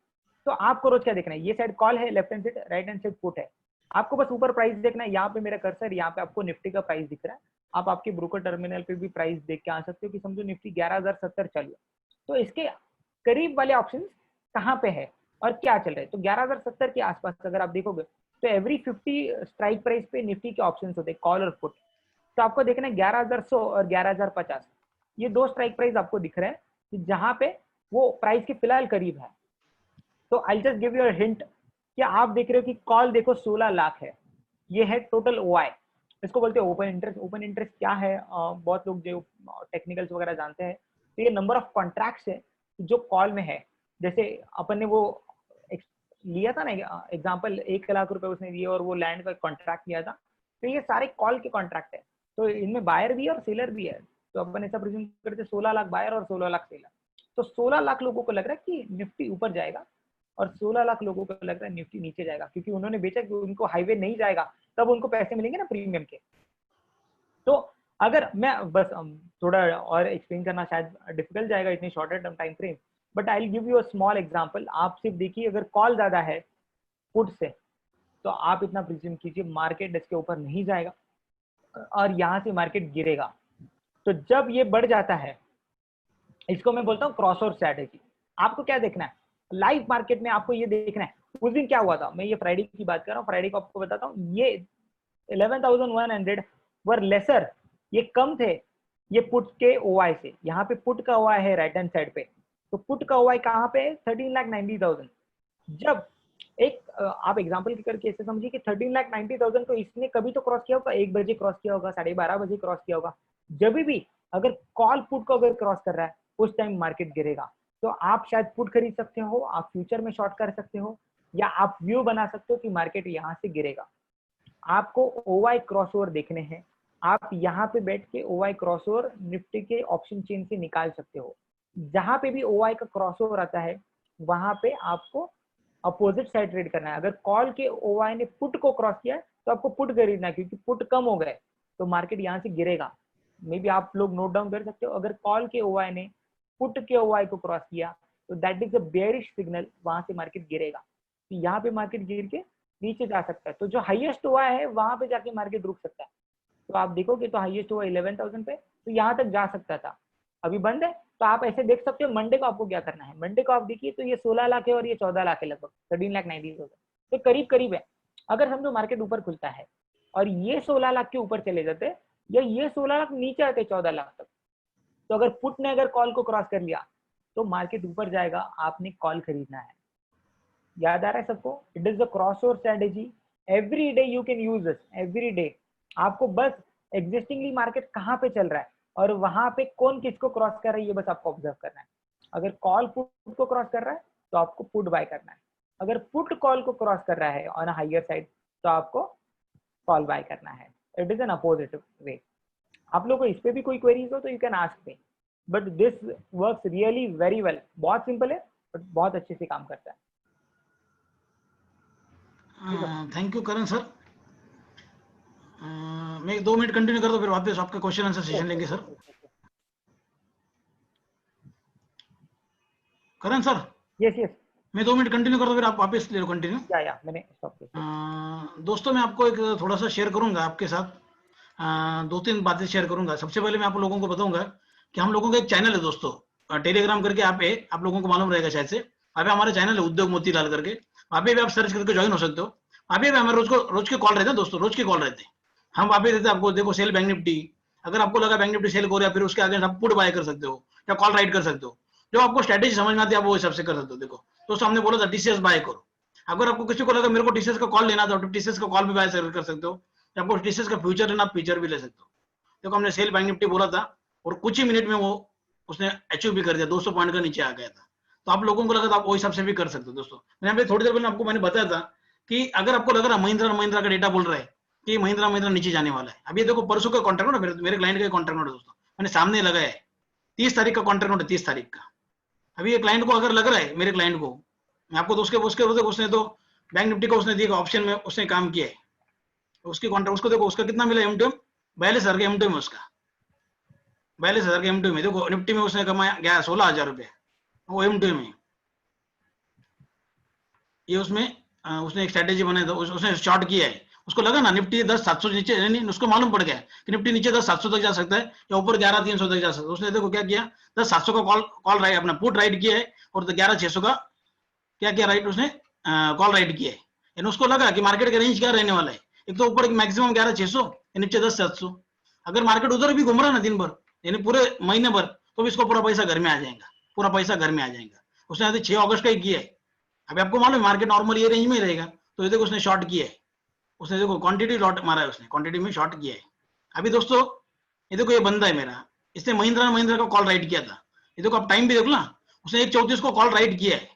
S1: तो आपको रोज क्या देखना है, ये साइड कॉल है, left hand side, right hand side put है। आपको बस ऊपर प्राइस देखना है, यहाँ पे मेरा कर्सर, यहाँ पे आपको निफ्टी का प्राइस दिख रहा है। आप आपके ब्रोकर टर्मिनल पे भी प्राइस देख के आ सकते हो कि समझो निफ्टी 11,070 चल रहा है, तो इसके करीब वाले ऑप्शन कहाँ पे है और क्या चल रहा है। तो 11,070 के आसपास अगर आप देखोगे तो एवरी 50 स्ट्राइक प्राइस पे निफ्टी के ऑप्शन होते हैं, कॉल और पुट। तो आपको देखना है 11,100 और 11,050, ये दो स्ट्राइक प्राइस आपको दिख रहे हैं कि जहां पे वो प्राइस के फिलहाल करीब है। तो I just give you a hint कि आप देख रहे हो कि कॉल देखो 16 लाख है, ये है टोटल ओआई। इसको बोलते हैं ओपन इंटरेस्ट। ओपन इंटरेस्ट क्या है, बहुत लोग जो टेक्निकल्स वगैरह जानते हैं, तो ये नंबर ऑफ कॉन्ट्रैक्ट्स है जो कॉल में है। जैसे अपन ने वो लिया था ना एग्जांपल, 1 लाख रुपए उसने दिए और वो लैंड का कॉन्ट्रैक्ट लिया था, तो ये सारे कॉल के कॉन्ट्रैक्ट है। तो इनमें बायर भी है और सेलर भी है। तो अपन ऐसा प्रिज्यूम करते 16 लाख बायर और 16 लाख सेलर। तो 16 लाख लोगों को लग रहा है कि निफ्टी ऊपर जाएगा और 16 लाख लोगों को लग रहा है निफ्टी नीचे जाएगा, क्योंकि उन्होंने बेचा कि उनको हाईवे नहीं जाएगा तब उनको पैसे मिलेंगे ना प्रीमियम के। तो अगर मैं बस थोड़ा और एक्सप्लेन करना शायद डिफिकल्ट जाएगा इतने shorter term time frame, but I will give you a small example. आप सिर्फ देखिए, अगर कॉल ज्यादा है पुट से, तो आप इतना प्रिज्यूम कीजिए मार्केट इसके ऊपर नहीं जाएगा और यहाँ से मार्केट गिरेगा। तो जब ये बढ़ जाता है, इसको मैं बोलता हूँ क्रॉसओवर स्ट्रैटेजी। आपको क्या देखना है, लाइव मार्केट में आपको ये देखना है उस दिन क्या हुआ था। मैं ये फ्राइडे की बात कर रहा हूँ, फ्राइडे को आपको बताता हूँ, ये 11,100 वर लेसर, ये कम थे ये पुट के ओआई से। यहाँ पे पुट का ओआई है राइट हैंड साइड पे, तो पुट का ओआई कहाँ पे है, 13,90,000। जब एक आप एग्जांपल की करके ऐसे समझिए कि 13,90,000 तो इसने कभी तो क्रॉस किया होगा, 1 बजे क्रॉस किया होगा, 12:30 बजे क्रॉस किया होगा। जब भी अगर कॉल पुट को अगर क्रॉस कर रहा है उस टाइम मार्केट गिरेगा। तो आप शायद पुट खरीद सकते हो, आप फ्यूचर में शॉर्ट कर सकते हो, या आप व्यू बना सकते हो कि मार्केट यहाँ से गिरेगा। आपको ओवाई क्रॉसओवर देखने हैं, आप यहाँ पे बैठ के ओवाई क्रॉसओवर निफ्टी के ऑप्शन चेन से निकाल सकते हो। जहां पे भी ओवाई का क्रॉसओवर आता है वहां पे आपको अपोजिट साइड ट्रेड करना है। अगर कॉल के ओवाई ने पुट को क्रॉस किया तो आपको पुट खरीदना है, क्योंकि पुट कम हो गए तो मार्केट यहाँ से गिरेगा। मे बी आप लोग नोट डाउन कर सकते हो, अगर कॉल के ओवाई ने पुट के ओवाई को क्रॉस किया तो that is a bearish signal, वहां से मार्केट गिरेगा। तो यहाँ पे मार्केट गिर के नीचे जा सकता है, तो जो हाईएस्ट हुआ है वहां पे जाके मार्केट रुक सकता है। तो आप देखोगे तो हाईएस्ट हुआ 11,000 पे, तो यहाँ तक जा सकता था, अभी बंद है। तो आप ऐसे देख सकते हो मंडे को आपको क्या करना है। मंडे को आप देखिए तो ये 16 लाख है और ये 14 लाख है, लगभग 13,90,000, तो करीब करीब है। अगर समझो मार्केट ऊपर खुलता है और ये 16 लाख के ऊपर चले जाते या ये 16 लाख नीचे आते 14 लाख तक। तो अगर पुट ने अगर कॉल को क्रॉस कर लिया तो मार्केट ऊपर जाएगा, आपने कॉल खरीदना है। याद आ रहा है सबको? It is the cross over strategy, every day you can use this, every day. आपको बस एग्जिस्टिंगली मार्केट कहाँ पे चल रहा है और वहां पे कौन किसको क्रॉस कर रहा है, ये बस आपको ऑब्जर्व करना है। अगर कॉल पुट को क्रॉस कर रहा है तो आपको पुट बाय करना है, अगर पुट कॉल को क्रॉस कर रहा है ऑन अ हायर साइड तो आपको कॉल बाय करना है। It is an opposite way. आप लोगों को इस पे भी कोई क्वेरीज हो तो you can ask me, but this works really very well. बहुत सिंपल है बट बहुत अच्छे से काम करता है।
S3: Thank you Karan sir. मैं 2 मिनट कंटिन्यू कर दो, फिर वापस आपका क्वेश्चन आंसर सेशन लेंगे सर। करण सर,
S1: यस यस,
S3: मैं 2 मिनट कंटिन्यू कर दो, फिर आप वापस ले लो कंटिन्यू।
S1: या मैंने स्टॉप किया।
S3: दोस्तों मैं आपको एक थोड़ा सा शेयर करूंगा आपके साथ, 2-3 बातें शेयर करूंगा। सबसे पहले मैं आप लोगों को बताऊंगा कि हम लोगों का एक चैनल है दोस्तों, टेलीग्राम करके आप लोगों को मालूम रहेगा शायद से। वहाँ पे हमारा चैनल है उद्योग मोतीलाल करके, वहाँ पे भी आप सर्च करके ज्वाइन हो सकते हो। वहाँ पे भी हमारे रोज के कॉल रहते हैं दोस्तों, रोज के कॉल रहते हैं। हम वहाँ पे देते हैं आपको, देखो सेल बैंक निफ्टी, अगर आपको लगा बैंक निफ्टी सेल हो रहा है, फिर उसके आगे आप पुट बाय कर सकते हो या कॉल राइट कर सकते हो। जो आपको स्ट्रेटेजी समझ में आती है आप वो हिसाब से कर सकते हो। देखो दोस्तों, हमने बोला था टीसीएस बाय करो। अगर आपको किसी को लगा मेरे को टीसीएस का कॉल लेना था, तो टीसीएस का कॉल भी बाय कर सकते हो। आपको टीसीएस का फ्यूचर लेना, आप फ्यूचर भी ले सकते हो। देखो हमने सेल बैंक निफ्टी बोला था और कुछ ही मिनट में वो उसने अचीव भी कर दिया, 200 पॉइंट का नीचे आ गया था। तो आप लोगों को लगा था आप वो हिसाब से भी कर सकते हो। दोस्तों मैंने थोड़ी देर पहले आपको मैंने बताया था कि अगर आपको लग रहा है महिंद्रा का डेटा बोल रहा है कि महिंद्रा नीचे जाने वाला है, अभी देखो परसों का कॉन्ट्रैक्ट नोट, मेरे क्लाइंट का कॉन्ट्रैक्ट नोट दोस्तों मैंने सामने लगाया है, 30 तारीख का कॉन्ट्रैक्ट नोट है, 30 तारीख का। अभी ये क्लाइंट को अगर लग रहा है, मेरे क्लाइंट को, मैं आपको तो उसने तो बैंक निफ्टी को उसने दिया ऑप्शन में उसने काम किया है, उसकी कॉन्ट्रैक्ट उसको देखो उसका कितना मिला एमटीएम, 42,000 का एमटीएम है उसका। 42,000 के एमटीएम में देखो निफ्टी में उसने कमाया गया 16,000 रुपये, वो एमटीएम में। ये उसमें उसने एक स्ट्रेटेजी बनाया था, उसने शॉर्ट किया है। उसको लगा ना निफ्टी 10,700 नीचे, नहीं उसको मालूम पड़ गया कि निफ्टी नीचे 10,700 तक जा सकता है या ऊपर 11,300 तक जा सकता है। उसने देखो क्या किया, 10,700 का कॉल राइट अपना पुट राइट किया है और 11,600 का क्या किया राइट उसने कॉल राइट किया है। यानी उसको लगा कि मार्केट का रेंज क्या रहने वाला है, एक तो ऊपर मैक्सिमम 11,600 नीचे 10,700। अगर मार्केट उधर भी घूम रहा ना दिन भर यानी पूरे महीने भर, तो भी इसको पूरा पैसा घर में आ जाएगा, पूरा पैसा घर में आ जाएगा। उसने 6 अगस्त का ही किया है। अभी आपको मालूम है मार्केट नॉर्मल ये रेंज में रहेगा, तो ये देखो उसने शॉर्ट किया है, उसने देखो क्वांटिटी लॉट मारा है, उसने क्वांटिटी में शॉर्ट किया है। अभी दोस्तों ये देखो ये बंदा है मेरा, इसने महिंद्रा का कॉल राइट किया था। ये देखो आप टाइम भी देखो ना, उसने 1:34 को कॉल राइट किया है,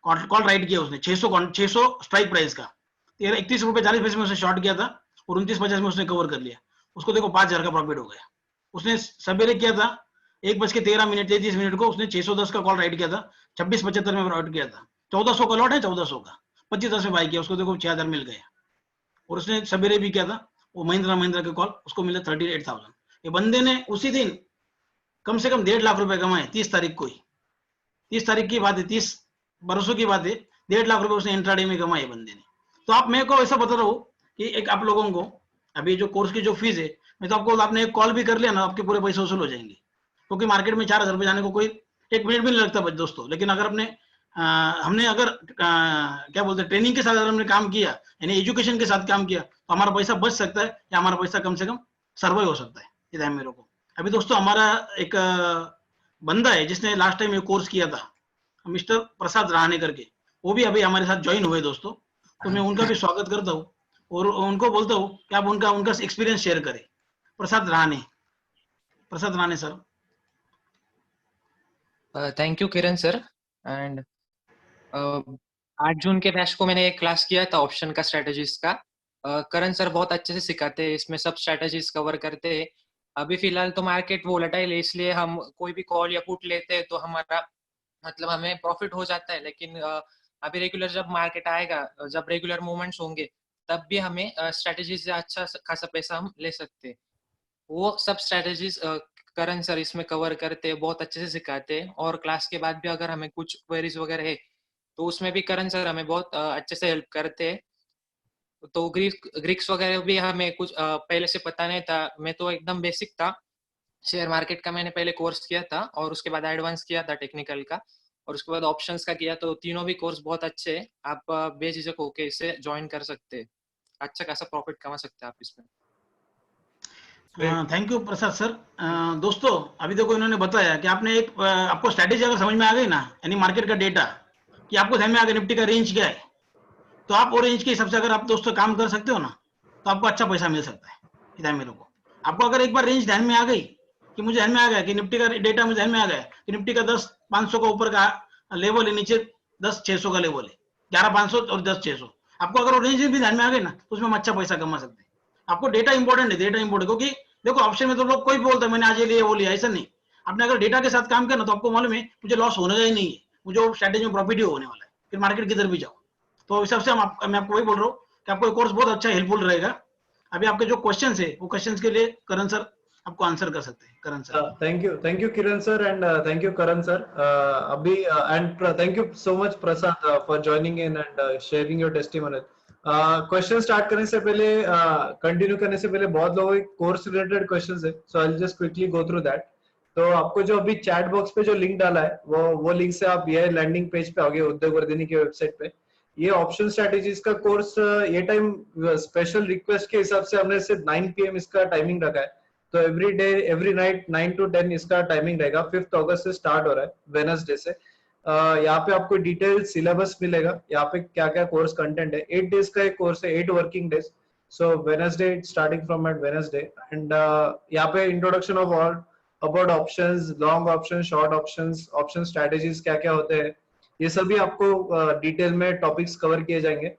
S3: कॉल राइट किया उसने 600 स्ट्राइक प्राइस का। 31 रुपए 40 पैसे में उसने शॉर्ट किया था और 29.50 में उसने कवर कर लिया। उसको देखो 5,000 का प्रॉफिट हो गया। उसने सवेरे किया था 1:13 33 को, उसने 610 का कॉल राइट किया था, 26.75 में राइट किया था। 1,400 का लॉट है, 1,400 का 25-10 में बाई किया, उसको देखो 6,000 मिल गया। और उसने सवेरे भी किया था वो महिंद्रा के कॉल, उसको मिला 38,000। ये बंदे ने उसी दिन कम से कम 1.5 लाख रुपए कमाए, 30 तारीख को ही। 30 तारीख की बात है, 30 बरसों की बात है, 1.5 लाख रुपए उसने इंट्राडे में कमाए बंदे ने। तो आप मेरे को ऐसा बता रहा हूँ कि एक आप लोगों को अभी जो कोर्स की जो फीस है, मैं तो आपको आपने एक कॉल भी कर लिया ना, आपके पूरे पैसे वसूल हो जाएंगे। क्योंकि मार्केट में 4,000 रुपए जाने को कोई 1 मिनट भी नहीं लगता दोस्तों। लेकिन अगर हमने अगर क्या बोलते हैं ट्रेनिंग के साथ अगर हमने काम किया, यानी एजुकेशन के साथ काम किया, तो हमारा पैसा बच सकता है या हमारा पैसा कम से कम सर्वाइव हो सकता है। ये ध्यान मेरे को। अभी दोस्तों हमारा एक बंदा है जिसने लास्ट टाइम ये कोर्स किया था, मिस्टर प्रसाद राणे करके, वो भी अभी हमारे साथ ज्वाइन हुए दोस्तों। तो मैं उनका भी स्वागत करता हूँ और उनको बोलता हूँ कि आप उनका एक्सपीरियंस शेयर करें। Prasad Rane sir.
S4: Thank you Kiran sir. And 8 June के बैच को मैंने एक क्लास किया था ऑप्शन का स्ट्रेटेजीज का। करण सर बहुत अच्छे से सिखाते हैं, इसमें सब स्ट्रेटेजीज कवर करते हैं। अभी फिलहाल तो मार्केट वोलेटाइल है, इसलिए हम कोई भी कॉल या पुट लेते हैं तो हमारा मतलब हमें प्रॉफिट हो जाता है। लेकिन अभी रेगुलर जब मार्केट आएगा, जब रेगुलर मूवमेंट्स होंगे, तब भी हमें स्ट्रेटेजीज से अच्छा खासा पैसा हम ले सकते हैं। वो सब स्ट्रेटेजीज करण सर इसमें कवर करते हैं, बहुत अच्छे से सिखाते हैं। और क्लास के बाद भी अगर हमें कुछ क्वेरीज वगैरह है तो उसमें भी करण सर हमें बहुत अच्छे से हेल्प करते हैं। तो ग्रीक्स वगैरह भी हमें कुछ पहले से पता नहीं था, मैं तो एकदम बेसिक था। शेयर मार्केट का मैंने पहले कोर्स किया था और उसके बाद एडवांस किया था टेक्निकल का, और उसके बाद ऑप्शंस का किया। तो तीनों भी कोर्स बहुत अच्छे हैं, आप बेझिझक होके इसे ज्वाइन कर सकते हैं, अच्छा खासा प्रॉफिट कमा सकते हैं आप इसमें।
S3: Thank you Prasad sir. दोस्तों अभी देखो इन्होंने बताया कि आपने एक आपको स्ट्रैटेजी अगर समझ में आ गई ना, यानी मार्केट का डेटा कि आपको ध्यान में आ गया निफ्टी का रेंज क्या है, तो आप वो रेंज के हिसाब से अगर आप दोस्तों काम कर सकते हो ना, तो आपको अच्छा पैसा मिल सकता है। ध्यान में रखो, आपको अगर एक बार रेंज ध्यान में आ गई कि मुझे ध्यान में आ गया कि निफ्टी का डेटा मुझे ध्यान में आ गया कि निफ्टी का 10,500 का ऊपर का लेवल है, नीचे 10,600 का लेवल है, 11,500 और 10,600, आपको अगर वो रेंज भी ध्यान में आ गई ना, तो उसमें हम अच्छा पैसा कमा सकते हैं। आपको डेटा इंपॉर्टेंट है, डेटा इंपॉर्टेंट, क्योंकि देखो ऑप्शन में तो लोग कोई बोलता है मैंने आज ये लिया वो लिया, ऐसा नहीं। आपने अगर डेटा के साथ काम किया ना, तो आपको मालूम है मुझे लॉस होने का ही नहीं है, मुझे वो स्ट्रैटेजी में प्रॉफिट ही होने वाला है, फिर मार्केट किधर भी जाओ। तो इस हिसाब से मैं आपको वही बोल रहा हूँ कि आपको कोर्स बहुत अच्छा हेल्पफुल रहेगा। अभी आपके जो क्वेश्चन है वो क्वेश्चन के लिए करण सर आपको आंसर कर सकते हैं। करण sir.
S2: thank you Kiran sir, and thank you Karan sir. Abhi and thank you so much Prasad for joining in and sharing your testimonial. Question start करने से पहले, कंटिन्यू करने से पहले बहुत लोगों के कोर्स रिलेटेड क्वेश्चंस है, so I will just quickly go through that. तो आपको जो अभी चैट बॉक्स पे जो लिंक डाला है वो लिंक से आप ये लैंडिंग पेज पे आओगे उद्योगवर्धिनी की वेबसाइट पे। ये ऑप्शन स्ट्रेटेजीज का कोर्स, ये टाइम स्पेशल रिक्वेस्ट के हिसाब से हमने सिर्फ 9 PM इसका टाइमिंग रखा है। तो every day every night 9 to 10 इसका टाइमिंग रहेगा। 5 अगस्त से स्टार्ट हो रहा है, वेडनेसडे से। यहाँ पे आपको डिटेल सिलेबस मिलेगा, यहाँ पे क्या क्या कोर्स कंटेंट है। 8 डेज का एक कोर्स है, 8 working days. So Wednesday starting from eight Wednesday, and यहाँ पे introduction of all about options, long option, short options, option strategies क्या क्या होते हैं, ये सभी आपको डिटेल में टॉपिक्स कवर किए जाएंगे।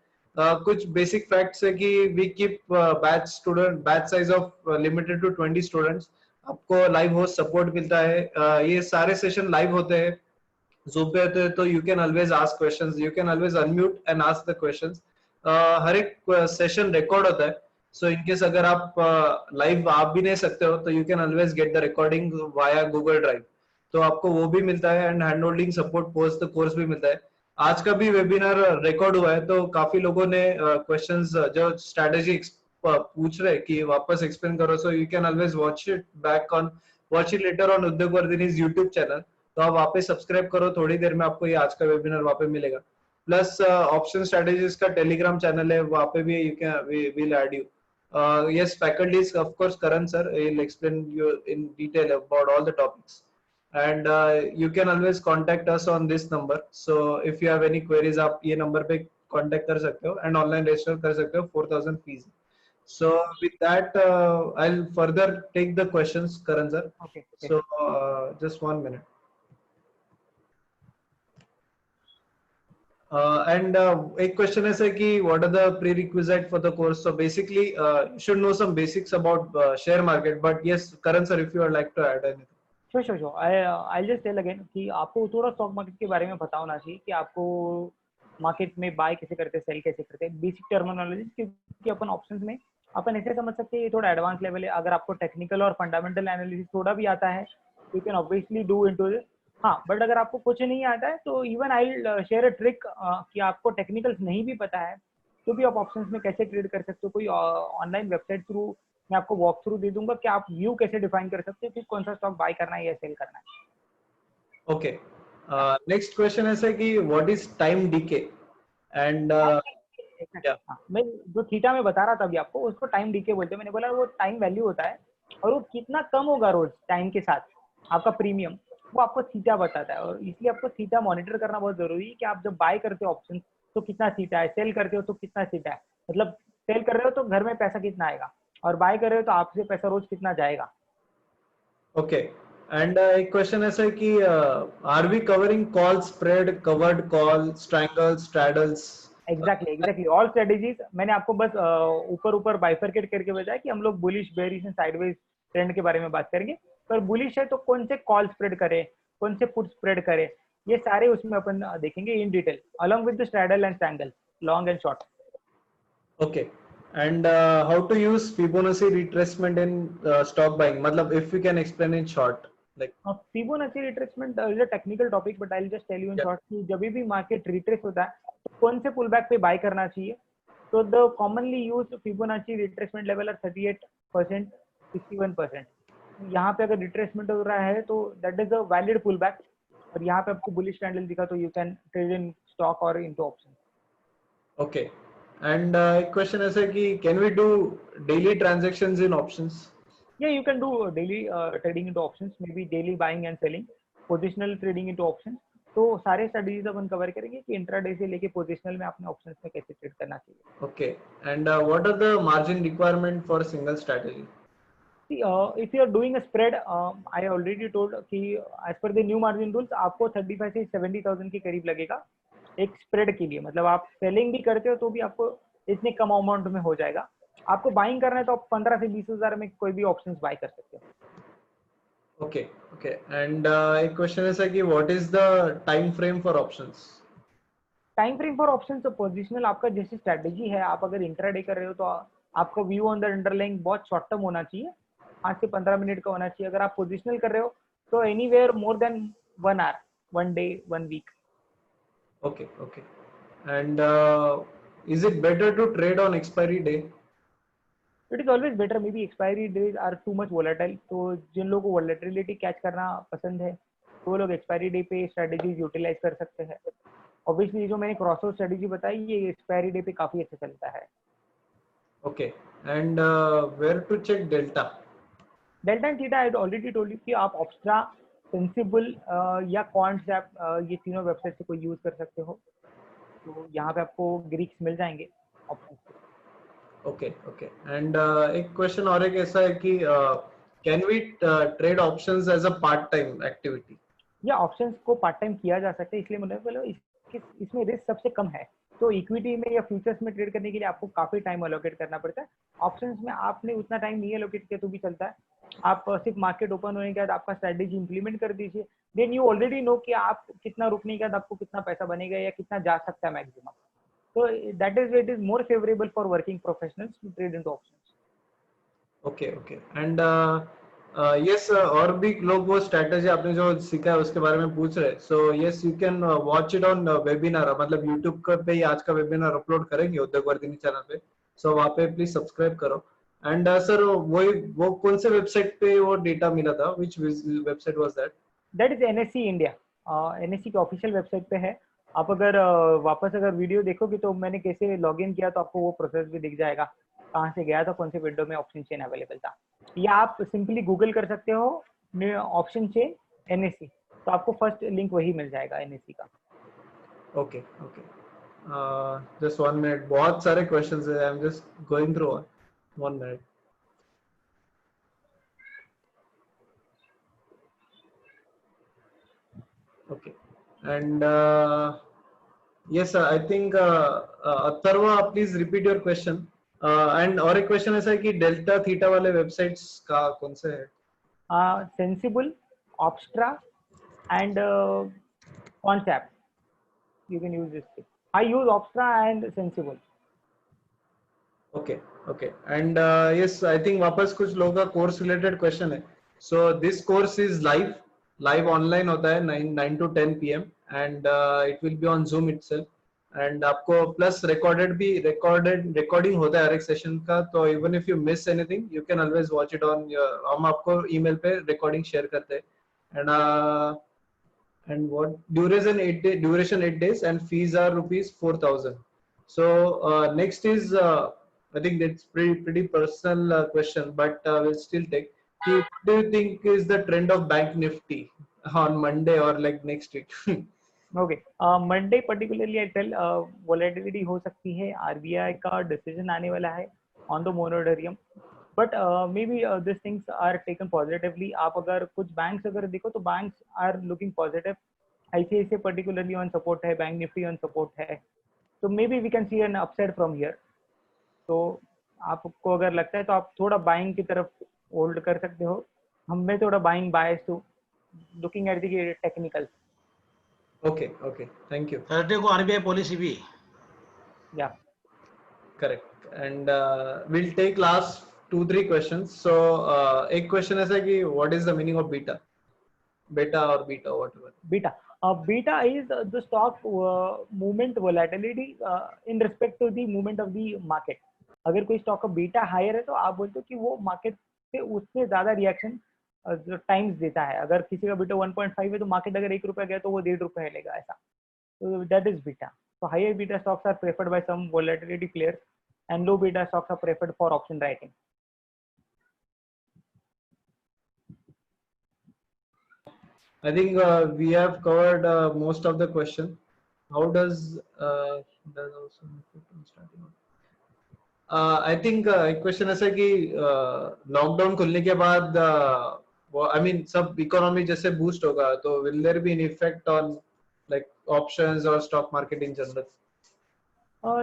S2: कुछ बेसिक फैक्ट्स है कि we keep batch size of limited to 20 students. आपको लाइव होस्ट सपोर्ट मिलता है। ये सारे सेशन लाइव होते हैं, Zoom पे होते हैं, तो you can always ask questions, you can always unmute and ask the questions. हर एक सेशन रिकॉर्ड होता है, सो इनकेस अगर आप लाइव आप भी नहीं सकते हो तो you can always get the recording via Google drive, तो आपको वो भी मिलता है, and hand holding support post the course भी मिलता है। आज का भी वेबिनार रिकॉर्ड हुआ है, तो काफी लोगों ने क्वेश्चंस जो स्ट्रेटेजी पूछ रहे कि वापस एक्सप्लेन करो, so you can always watch it later on उद्योगवर्धिनी's यूट्यूब चैनल। तो आप वहाँ पे सब्सक्राइब करो, थोड़ी देर में आपको ये आज का वेबिनार वहाँ पे मिलेगा। प्लस ऑप्शन स्ट्रेटेजीज का टेलीग्राम चैनल है, वहाँ पे भी you can will add you. yes, faculties, of course, Karan sir will explain you in detail about all the topics, and you can always contact us on this number. So if you have any queries, आप ये number पे contact कर सकते हो, and online register कर सकते हो, 4,000 fees। So with that, I'll further take the questions, Karan sir.
S1: Okay.
S2: So just 1 minute. And एक question ऐसा है कि what are the prerequisite for the course? So basically, you should know some basics about share market. But yes, Karan sir, if you would like to add anything.
S1: Sure. I'll just tell again कि आपको थोड़ा stock market के बारे में पता होना चाहिए कि आपको मार्केट में बाय कैसे करते हैं, सेल कैसे करते हैं, बेसिक टर्मिनोलॉजी। क्योंकि अपन ऑप्शंस में अपन ऐसे समझ सकते हैं ये थोड़ा एडवांस लेवल है। अगर आपको टेक्निकल और फंडामेंटल एनालिसिस थोड़ा भी आता है, you can obviously do into this. हाँ, बट अगर आपको कुछ नहीं आता है तो even I will share a trick कि आपको टेक्निकल्स नहीं भी पता है तो भी आप ऑप्शंस में कैसे ट्रेड कर सकते हो। कोई ऑनलाइन वेबसाइट थ्रू मैं आपको वॉक थ्रू दे दूंगा कि आप व्यू कैसे डिफाइन कर सकते हो कि कौन सा स्टॉक बाय करना है या सेल करना है।
S2: ओके, नेक्स्ट क्वेश्चन ऐसा है कि what is time DK and
S1: मैं जो थीटा में बता रहा था अभी आपको, उसको टाइम डीके बोलते हैं। मैंने बोला वो टाइम वैल्यू होता है और वो कितना कम होगा रोज टाइम के साथ आपका प्रीमियम, वो आपको थीटा बताता है। और इसलिए आपको थीटा मॉनिटर करना बहुत जरूरी है कि आप जब बाय करते हो ऑप्शन तो कितना थीटा है, सेल करते हो तो कितना थीटा है। मतलब सेल कर रहे हो तो घर में पैसा कितना आएगा और बाय कर रहे हो तो आपसे पैसा रोज कितना जाएगा।
S2: ओके, एंड एक क्वेश्चन ऐसा है कि are we covering call spread, covered call, strangles, straddles?
S1: Exactly all strategies मैंने आपको बस ऊपर बाइफरकेट करके बताया कि हम लोग bullish, bearish and sideways trend के बारे में बात करेंगे। पर बुलिश है तो कौन से कॉल स्प्रेड करे, कौन से पुट स्प्रेड करे, ये सारे उसमें अपन देखेंगे in detail along with the straddle and strangle, long and short.
S2: Okay, and how to use Fibonacci retracement in stock buying, matlab if you can explain in short, like
S1: Fibonacci retracement is a technical topic but I'll just tell you in short कि जब भी market retrace होता है तो कौन से pull back पे bye करना चाहिए। तो the commonly used Fibonacci retracement level are 38%, 61%। यहाँ पे अगर रिट्रेसमेंट हो रहा है तो that is a valid pull back, और यहाँ पे आपको बुलिश कैंडल दिखा तो you can trade in stock और इनटू ऑप्शन।
S2: ओके, एंड एक क्वेश्चन ऐसा है कि can we do daily transactions in options?
S1: Yeah, you can do daily trading into options, maybe daily buying and selling, positional trading into options. तो सारे strategies अपन cover करेंगे कि intraday से लेके पोजिशनल में आपने ऑप्शंस में कैसे ट्रेड करना चाहिए.
S2: Okay. And what are the margin requirement for single strategy?
S1: See, if you are doing a spread, I already told कि as per the new margin rules आपको 35 से 70,000 के करीब लगेगा एक स्प्रेड के लिए. मतलब आप सेलिंग भी करते हो तो भी आपको इतने कम अमाउंट में हो जाएगा. आपको बाइंग करना है तो आप 15 से 20,000 में कोई भी ऑप्शंस बाय कर सकते हो.
S2: Okay, okay. And एक क्वेश्चन ऐसा कि what is the time frame for options?
S1: Time frame for options positional आपका जैसे स्ट्रेटेजी है, आप अगर इंट्राडे कर रहे हो तो आपका व्यू ऑन द अंडरलाइंग बहुत शॉर्ट टर्म होना चाहिए, 5 से 15 मिनट का होना चाहिए. अगर आप पोजिशनल कर रहे हो तो anywhere more than 1 hour, 1 day, 1 week.
S2: Okay, okay. And is it better to trade on expiry day?
S1: It is always better. Maybe expiry days are too much volatile, तो जिन लोगों को वोलेटिलिटी कैच करना पसंद है तो वो लोग एक्सपायरी डे पे स्ट्रेटेजीज यूटिलाइज कर सकते हैं. ऑब्वियसली जो मैंने क्रॉसओवर स्ट्रेटेजी बताई ये एक्सपायरी डे पे काफी अच्छा चलता है.
S2: Okay. And where to check delta?
S1: Delta and theta I already told you कि आप ऑप्स्ट्रा, सेंसिबल या क्वांट्सएप ये तीनों वेबसाइट से कोई यूज कर सकते हो. तो यहाँ पे आपको ग्रीक्स मिल जाएंगे ऑप्शन.
S2: Okay, okay. And एक क्वेश्चन और एक ऐसा है कि can we trade options as a part time activity?
S1: या ऑप्शंस को पार्ट टाइम किया जा सकता है, इसलिए मतलब बोलो इसमें रिस्क सबसे कम है. तो इक्विटी में या फ्यूचर्स में ट्रेड करने के लिए आपको काफी टाइम अलोकेट करना पड़ता है. ऑप्शंस में आपने उतना टाइम नहीं अलोकेट किया तो भी चलता है. आप सिर्फ मार्केट ओपन होने के बाद आपका स्ट्रेटेजी इंप्लीमेंट कर दीजिए, देन यू ऑलरेडी नो कि आप कितना रुकने के बाद आपको कितना पैसा बनेगा या कितना जा सकता है मैक्सिमम. तो that is it is more favourable for working professionals to trade into options.
S2: Okay, okay. And yes, और भी लोग वो स्ट्रेटजी आपने जो सीखा है उसके बारे में पूछ रहे. So yes, you can watch it on webinar. मतलब YouTube पे ही आज का वेबिनार अपलोड करेंगे उद्योग वर्धिनी चैनल पे. So वहाँ पे प्लीज सब्सक्राइब करो. एंड सर वो कौन से वेबसाइट पे वो डेटा मिला था? Which website was that?
S1: That is NSC India. NSC के ऑफिशियल वेबसाइट पे है. आप अगर वापस अगर वीडियो देखोगे तो मैंने कैसे लॉगिन किया तो आपको वो प्रोसेस भी दिख जाएगा, कहाँ से गया था, कौन से विंडो में ऑप्शन चेन अवेलेबल था. या आप सिंपली गूगल कर सकते हो ऑप्शन चेन एनएससी, तो आपको फर्स्ट लिंक वही मिल जाएगा एनएससी का.
S2: Okay, okay. Just 1 minute. बहुत सारे क्वेश्चंस है. I am just going through. 1 minute. Okay. And yes, I think Atharva, please repeat your question. And और एक क्वेश्चन ऐसा है कि डेल्टा थीटा वाले वेबसाइट्स का कौन से है?
S1: Sensibull, Opstra and concept. You can use this. I use Opstra and Sensibull.
S2: Okay, okay. And yes, I think वापस कुछ लोगों का कोर्स रिलेटेड क्वेश्चन है. So this course is live online होता है 9 to 10 PM and it will be on Zoom itself. And आपको plus recording होता है हर एक सेशन का. तो even if you miss anything you can always watch it on. हम आपको ईमेल पे रिकॉर्डिंग शेयर करते हैं. And what duration 8 days and fees are rupees 4,000. So next is I think that's pretty personal question, but we'll still take. What do you think is the trend of Bank Nifty on Monday or like next week?
S1: Okay, Monday particularly I tell volatility हो सकती है. RBI का decision आने वाला है on the moratorium, but maybe this things are taken positively. आप अगर कुछ बैंक्स अगर देखो तो banks are looking positive. ICICI particularly on support है, बैंक निफ्टी ऑन सपोर्ट है. तो maybe we can see an upside from here. तो आपको अगर लगता है तो आप थोड़ा बाइंग की तरफ होल्ड कर सकते हो. हमें थोड़ा buying bias to looking at the technical.
S2: Okay, okay. Thank you.
S3: Thursday को आरबीआई पॉलिसी भी.
S1: या
S2: Correct. And we'll take last 2-3 questions. So एक question ऐसा है कि what is the meaning of beta or beta whatever?
S1: beta. Beta is the stock movement volatility in respect to the movement of the market. अगर कोई stock का beta higher है तो आप बोलते हो कि वो मार्केट से उससे ज्यादा रिएक्शन टाइम्स देता है. अगर किसी का बीटा 1.5 है तो मार्केट अगर 1 रुपया गया तो वो 1.5 रुपया लेगा, ऐसा. तो that is beta. So higher beta stocks are preferred by some volatility players and low beta stocks are preferred for option writing.
S2: I think we have covered most of the question. How does also starting? I think एक question ऐसा है कि lockdown खुलने के बाद I mean सब economy जैसे boost होगा तो will there be an effect on like options or stock market in general?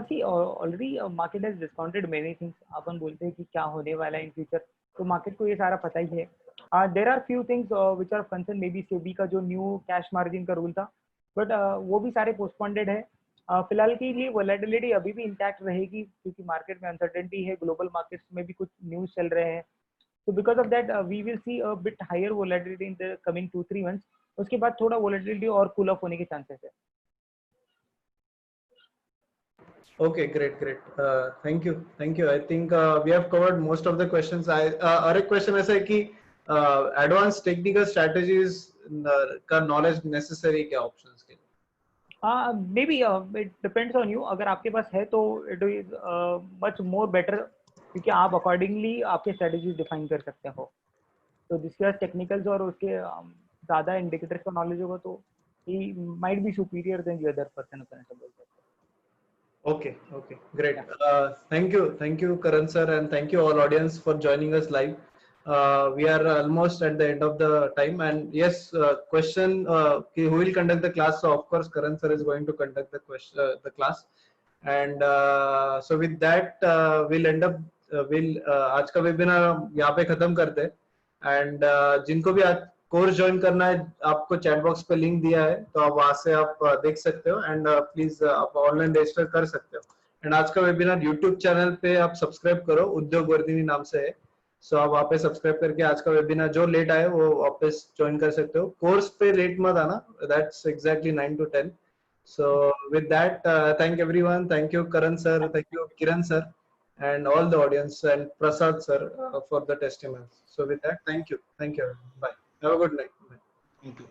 S1: See, already market has discounted many things. अपन बोलते हैं कि क्या होने वाला है इन फ्यूचर, तो मार्केट को ये सारा पता ही है. There are few things which are concern, maybe SEBI का जो न्यू कैश मार्जिन का रूल था, बट वो भी सारे पोस्टपोन्डेड है. फिलहाल के लिए वोलेटिलिटी अभी भी इंटैक्ट रहेगी क्योंकि मार्केट में अनसर्टेनिटी है, ग्लोबल मार्केट्स में भी कुछ न्यूज चल रहे हैं. तो because of that we will see a bit higher volatility in the coming 2-3 months. उसके बाद थोड़ा वोलेटिलिटी और कूल ऑफ होने के चांसेस है.
S2: Okay, great. Thank you. I think we have covered most of the questions. और एक question ऐसा है कि एडवांस टेक्निकल स्ट्रेटजीज का नॉलेज नेसेसरी क्या ऑप्शंस के लिए?
S1: Maybe it depends on you. अगर आपके पास है तो it is much more better क्योंकि आप अकॉर्डिंगली आपके स्ट्रेटजीज डिफाइन कर सकते हो. तो जिसके पास टेक्निकल्स और उसके ज़्यादा इंडिकेटर्स का नॉलेज होगा तो he might be superior than the other person. अपन ऐसा बोल सकते हैं.
S2: Okay, great. Thank you, Karan sir, and thank you all audience for joining us live. We are almost at the end of the time, and yes, question who will conduct the class? So of course, Karan sir is going to conduct the class, and so with that we'll end up आज का webinar यहाँ पे खत्म करते हैं. And जिनको भी आज कोर्स ज्वाइन करना है आपको चैट बॉक्स पे लिंक दिया है तो आप वहां से आप देख सकते हो एंड प्लीज आप ऑनलाइन रजिस्टर कर सकते हो. एंड आज का वेबिनार यूट्यूब चैनल पे आप सब्सक्राइब करो, उद्योग वर्धिनी नाम से है. सो आप वहाँ पे सब्सक्राइब करके आज का वेबिनार जो लेट आए वो वापस ज्वाइन कर सकते हो. कोर्स पे लेट मत आना, that's exactly 9 to 10. So with that, thank everyone. Thank you, Karan sir. Thank you, Kiran sir, and all the audience, and Prasad sir for the testimonies. So with that, thank you. Bye. Have a good night. Bye.
S3: Thank you.